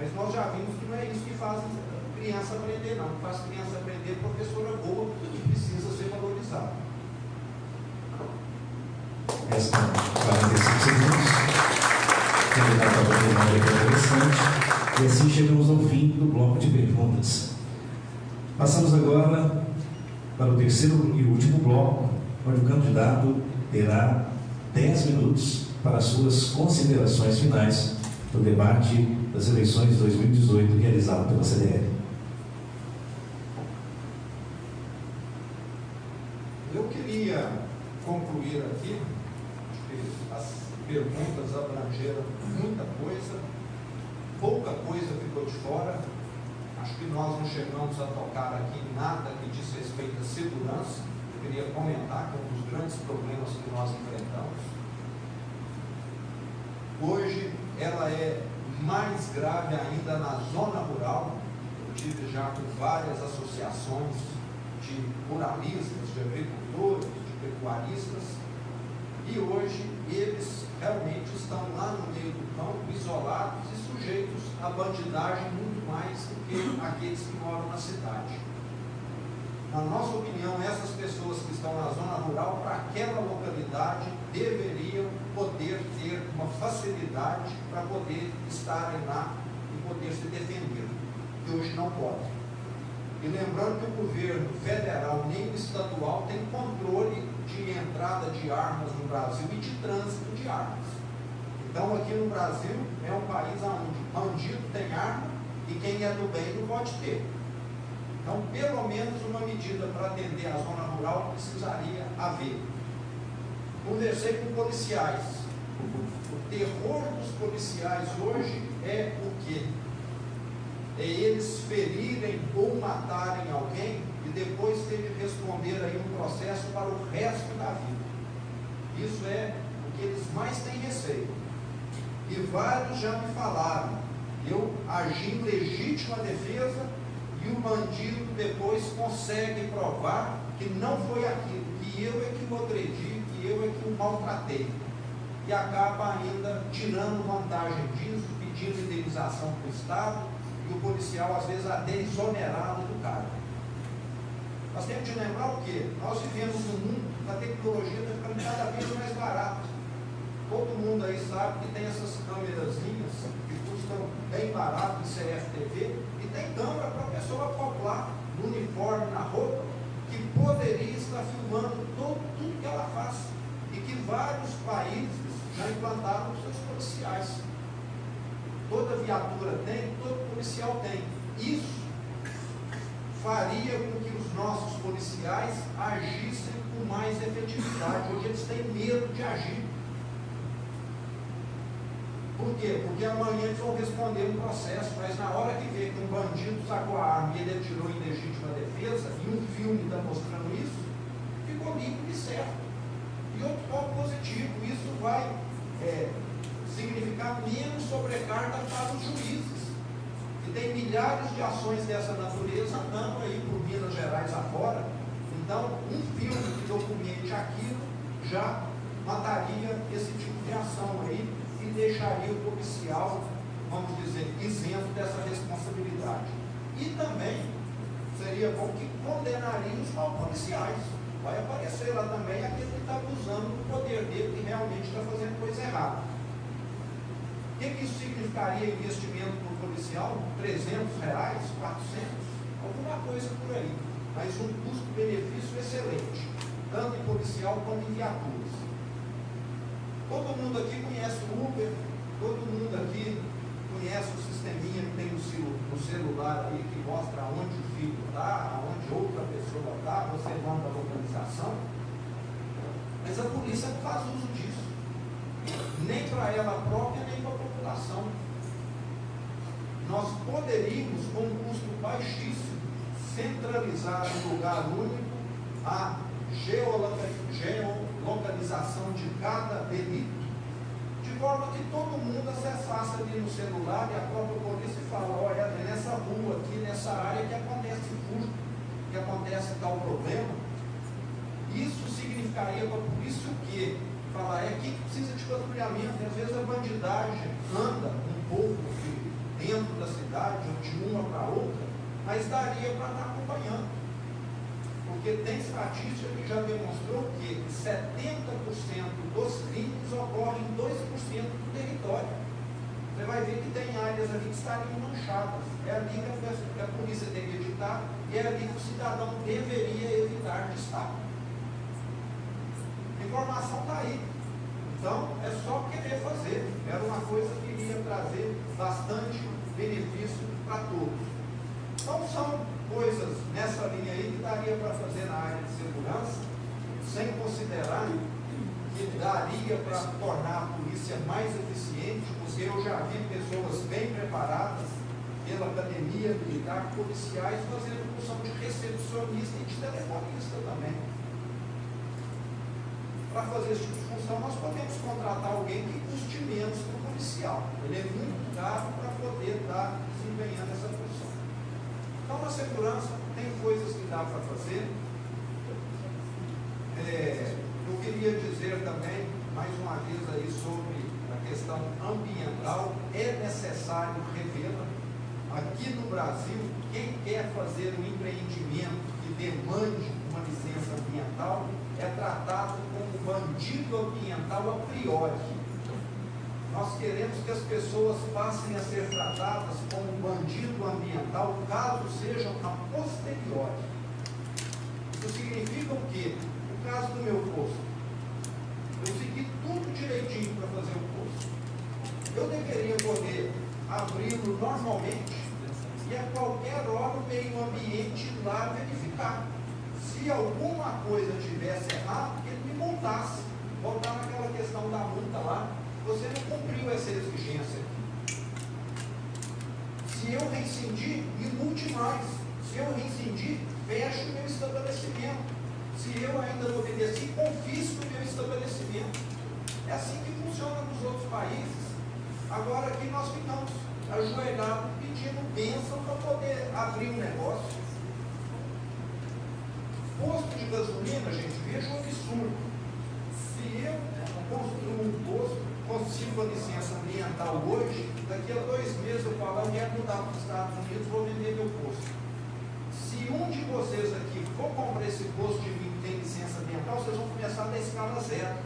Mas nós já vimos que não é isso que faz criança aprender, não. O que faz criança aprender é professora boa que precisa ser valorizada. Restam 45 segundos. Candidato a governador é interessante. E assim chegamos ao fim do bloco de perguntas. Passamos agora para o terceiro e último bloco, onde o candidato terá 10 minutos para as suas considerações finais do debate das eleições de 2018 realizado pela CDL. Eu queria concluir aqui, as perguntas abrangeram muita coisa, pouca coisa ficou de fora. Acho que nós não chegamos a tocar aqui em nada que diz respeito à segurança. Eu queria comentar que é um dos grandes problemas que nós enfrentamos. Hoje, ela é mais grave ainda na zona rural. Eu tive já com várias associações de ruralistas, de agricultores, de pecuaristas, e hoje eles realmente estão lá no meio do campo, isolados e sujeitos à bandidagem muito mais do que aqueles que moram na cidade. Na nossa opinião, essas pessoas que estão na zona rural, para aquela localidade, deveriam poder ter uma facilidade para poder estarem lá e poder se defender, que hoje não podem. E lembrando que o governo federal nem o estadual tem controle de entrada de armas no Brasil e de trânsito de armas. Então, aqui no Brasil, é um país onde bandido tem arma e quem é do bem não pode ter. Então, pelo menos uma medida para atender a zona rural precisaria haver. Conversei com policiais. O terror dos policiais hoje é o quê? É eles ferirem ou matarem alguém e depois ter de responder aí um processo para o resto da vida. Isso é o que eles mais têm receio. E vários já me falaram, eu agi em legítima defesa e o bandido depois consegue provar que não foi aquilo, que eu é que o agredi, que eu é que o maltratei. E acaba ainda tirando vantagem disso, pedindo indenização para o Estado, e o policial às vezes até exonerado do cargo. Nós temos de lembrar o quê? Nós vivemos num mundo que a tecnologia está ficando cada vez mais barata. Todo mundo aí sabe que tem essas câmerazinhas que custam bem barato em CFTV, e tem câmera para a pessoa acoplar no uniforme, na roupa, que poderia estar filmando tudo que ela faz, e que vários países já implantaram os seus policiais. Toda viatura tem, todo policial tem. Isso faria com que os nossos policiais agissem com mais efetividade. Hoje eles têm medo de agir. Por quê? Porque amanhã eles vão responder um processo, mas na hora que vê que um bandido sacou a arma e ele atirou em legítima defesa, e um filme está mostrando isso, ficou limpo e certo. E outro ponto positivo, isso vai significar menos sobrecarga para os juízes. E tem milhares de ações dessa natureza andando aí por Minas Gerais afora. Então, um filme que documente aquilo já mataria esse tipo de ação aí e deixaria o policial, vamos dizer, isento dessa responsabilidade. E também seria bom que condenaria os mal policiais. Vai aparecer lá também aquele que está abusando do poder dele, que realmente está fazendo coisa errada. O que isso significaria investimento no policial? R$300, R$400, alguma coisa por aí. Mas um custo-benefício excelente, tanto em policial quanto em viaturas. Todo mundo aqui conhece o Uber, todo mundo aqui conhece o sisteminha que tem no celular aí, que mostra onde o filho está, onde outra pessoa está, você manda a localização. Mas a polícia não faz uso disso. nem para ela própria, nem para a população. Nós poderíamos, com um custo baixíssimo, centralizar em lugar único a geolocalização de cada delito, de forma que todo mundo acessasse ali no celular e a própria polícia fala: olha, é nessa rua aqui, nessa área que acontece furto, que acontece tal problema. Isso significaria para a polícia o quê? Falar, é aqui que precisa de patrulhamento, e às vezes a bandidagem anda um pouco dentro da cidade, ou de uma para outra, mas daria para estar acompanhando. Porque tem estatística que já demonstrou que 70% dos crimes ocorrem em 2% do território. Você vai ver que tem áreas ali que estariam manchadas. É ali que a polícia teria de estar, e é ali que o cidadão deveria evitar de estar. A informação está aí. Então, é só querer fazer. Era uma coisa que iria trazer bastante benefício para todos. Então, são coisas nessa linha aí que daria para fazer na área de segurança, sem considerar que daria para tornar a polícia mais eficiente, porque eu já vi pessoas bem preparadas pela academia militar, policiais, fazendo função de recepcionista e de telefonista também. Para fazer esse tipo de função, nós podemos contratar alguém que custe menos que o policial. Ele é muito caro para poder estar desempenhando essa função. Então, na segurança, tem coisas que dá para fazer. Eu queria dizer também, mais uma vez, aí sobre a questão ambiental. É necessário revê-la. Aqui no Brasil, quem quer fazer um empreendimento que demande uma licença ambiental é tratado como bandido ambiental a priori. Nós queremos que as pessoas passem a ser tratadas como bandido ambiental, caso sejam a posteriori. Isso significa o quê? No caso do meu posto, eu segui tudo direitinho para fazer o posto. Eu deveria poder abri-lo normalmente e a qualquer hora o meio ambiente ir lá verificar. Se alguma coisa tivesse errado, ele me multasse. Voltar naquela questão da multa lá. Você não cumpriu essa exigência aqui. Se eu reincidir, me multe mais. Se eu reincidir, feche o meu estabelecimento. Se eu ainda não obedeci, confisco o meu estabelecimento. É assim que funciona nos outros países. Agora aqui nós ficamos ajoelhados pedindo bênção para poder abrir um negócio. Posto de gasolina, gente, veja um absurdo. Se eu construo um posto, consigo a licença ambiental hoje, daqui a 2 meses eu falo, eu quero mudar para os Estados Unidos, vou vender meu posto. Se um de vocês aqui for comprar esse posto de mim que tem licença ambiental, vocês vão começar da escala zero.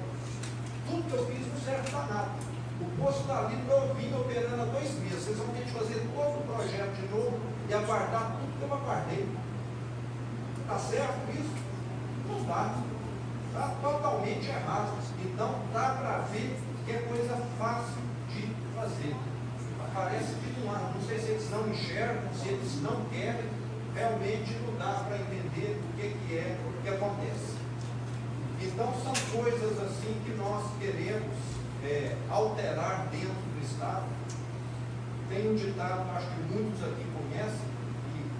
Tudo que eu fiz não serve para nada. O posto está ali novinho, operando há 2 meses. Vocês vão ter que fazer todo o projeto de novo e aguardar tudo que eu aguardei. Está certo isso? Não dá. Está totalmente errado. Então, dá para ver que é coisa fácil de fazer. Parece que não há. Não sei se eles não enxergam, se eles não querem. Realmente não dá para entender o que é o que acontece. Então, são coisas assim que nós queremos alterar dentro do Estado. Tem um ditado, acho que muitos aqui conhecem,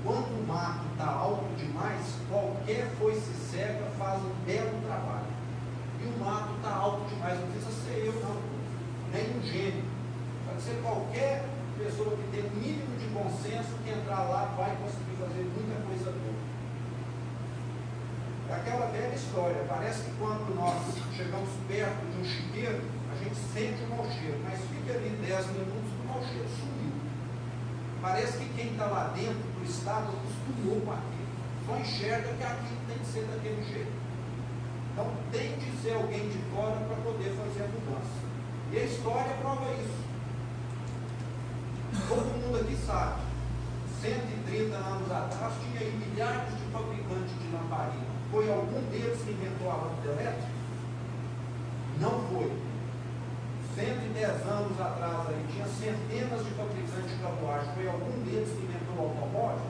quando o mato está alto demais, qualquer foice cega faz um belo trabalho. E o mato está alto demais, não precisa ser eu não, nem um gênio. Pode ser qualquer pessoa que tem o mínimo de bom senso que entrar lá vai conseguir fazer muita coisa boa. É aquela velha história, parece que quando nós chegamos perto de um chiqueiro, a gente sente o mau cheiro, mas fica ali 10 minutos e o mau cheiro sumiu. Parece que quem está lá dentro do Estado acostumou com aquilo, só enxerga que aquilo tem que ser daquele jeito. Então tem de ser alguém de fora para poder fazer a mudança. E a história prova isso. Todo mundo aqui sabe, 130 anos atrás tinha aí milhares de fabricantes de lamparina. Foi algum deles que inventou a lâmpada elétrica? Não foi. 110 anos atrás aí, tinha centenas de fabricantes de carruagem. Foi algum deles que inventou o automóvel?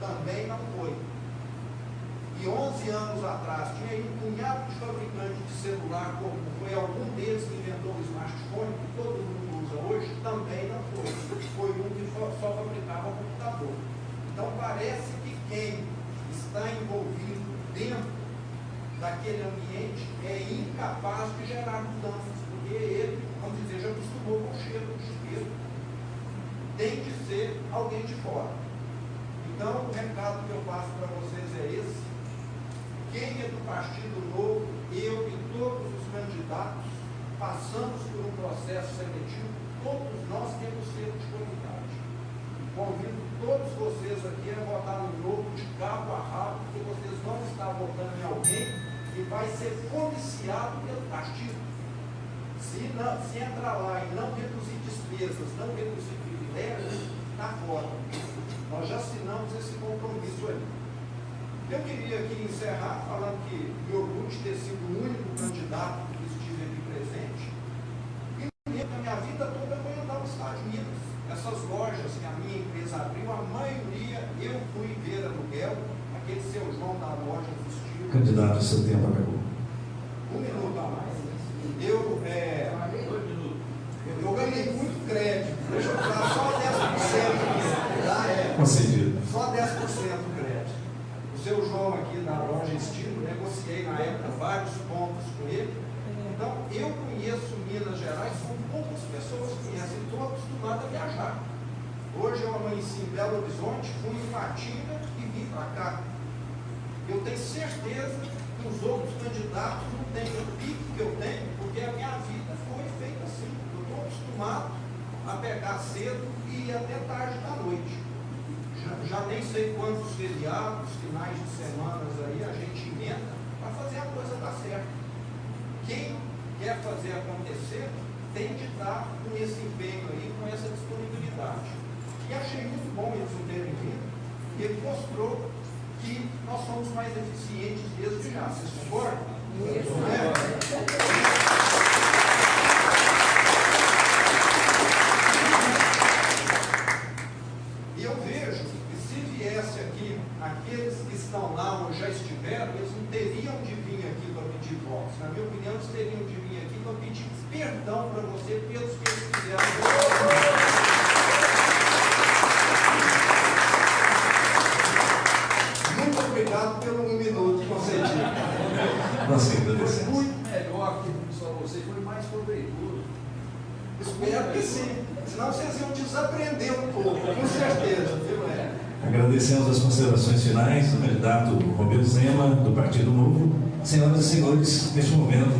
Também não foi. E 11 anos atrás, tinha aí um punhado de fabricantes de celular comum. Foi algum deles que inventou o smartphone? smartphone que todo mundo usa hoje também não foi. Foi um que só fabricava computador. Então parece que quem está envolvido dentro daquele ambiente é incapaz de gerar mudanças, porque ele, vamos dizer, já acostumou com o cheiro do chuveiro. Tem que ser alguém de fora. Então o recado que eu passo para vocês é esse: quem é do Partido Novo, eu e todos os candidatos passamos por um processo seletivo, todos nós temos selo de qualidade. Convido todos vocês aqui a votar no Novo de cabo a rabo, porque vocês vão estar votando em alguém que vai ser codiciado pelo partido. Se entrar lá e não reduzir despesas, não reduzir privilégios, está fora. Nós já assinamos esse compromisso ali. Eu queria aqui encerrar falando que me orgulho de ter sido o único candidato que estive aqui presente. E a minha vida toda foi andar nos Estados Unidos. Essas lojas que a minha empresa abriu, a maioria eu fui ver aluguel. Aquele seu João da loja assistiu. Candidato, seu tempo acabou. 1 minuto a mais. Eu ganhei muito crédito. Deixa eu falar só 10%. Concedido. Só 10% crédito. O seu João aqui da loja Estilo, negociei na época vários pontos com ele. Então, eu conheço Minas Gerais, são poucas pessoas que conhecem, estou acostumado a viajar. Hoje eu amanheci em Belo Horizonte, fui em Patinga e vim para cá. Eu tenho certeza que os outros candidatos não têm o pique que eu tenho, porque a minha vida foi feita assim. Eu estou acostumado a pegar cedo e ir até tarde da noite. Já nem sei quantos feriados, finais de semanas aí a gente emenda para fazer a coisa dar certo. Quem quer fazer acontecer tem de estar com esse empenho aí, com essa disponibilidade. E achei muito bom eles não terem vindo, porque ele mostrou que nós somos mais eficientes desde já. Vocês concordam? Não é? E eu vejo que se viesse aqui aqueles que estão lá ou já estiveram, eles não teriam de vir aqui para pedir votos. Na minha opinião, eles teriam de vir aqui para pedir perdão para você pelos que eles fizeram. Muito obrigado pelo 1 minuto concedido. Foi muito melhor que só você, foi mais proveitoso. Espero que sim. Senão vocês iam desaprender um pouco, com certeza, viu? Agradecemos as considerações finais do candidato Romeu Zema, do Partido Novo. Senhoras e senhores, neste momento,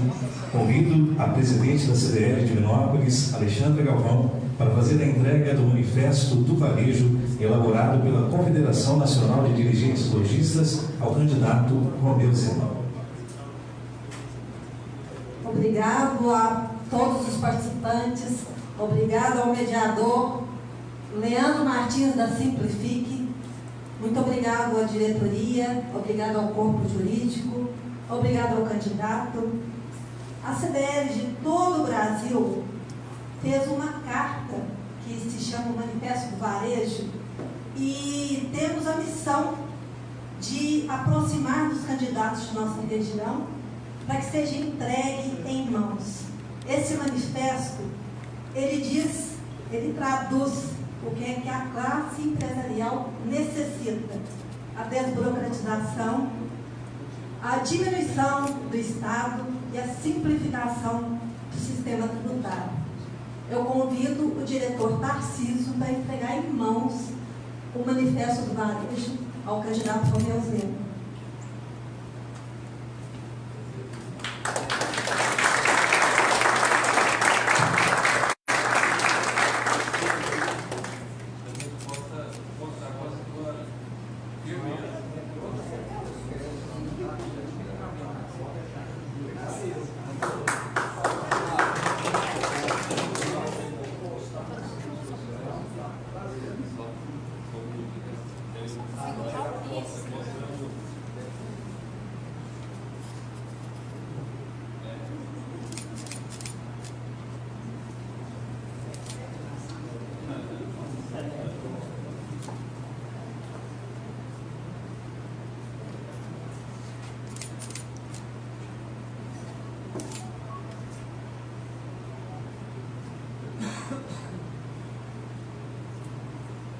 convido a presidente da CDL de Divinópolis, Alexandra Galvão, para fazer a entrega do Manifesto do Varejo, elaborado pela Confederação Nacional de Dirigentes Lojistas, ao candidato Romeu Zema. Obrigado a todos os participantes, obrigado ao mediador Leandro Martins da Simplifique, muito obrigado à diretoria, obrigado ao corpo jurídico, obrigado ao candidato. A CDL de todo o Brasil fez uma carta que se chama Manifesto do Varejo e temos a missão de aproximar dos candidatos de nossa região para que seja entregue em mãos. Esse manifesto, ele traduz o que é que a classe empresarial necessita: a desburocratização, a diminuição do Estado e a simplificação do sistema tributário. Eu convido o diretor Tarcísio para entregar em mãos o Manifesto do Varejo ao candidato Romeu Zema.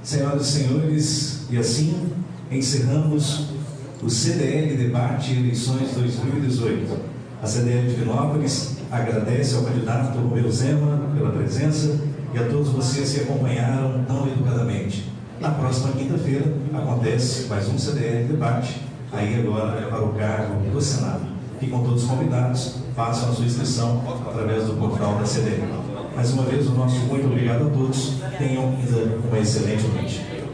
Senhoras e senhores, e assim encerramos o CDL Debate Eleições 2018. A CDL de Divinópolis agradece ao candidato Romeu Zema pela presença e a todos vocês que acompanharam tão educadamente. Na próxima quinta-feira acontece mais um CDL Debate, aí agora é para o cargo do Senado. Ficam todos convidados, façam a sua inscrição através do portal da CDL. Mais uma vez, o nosso muito obrigado a todos. Tenham ainda uma excelente noite.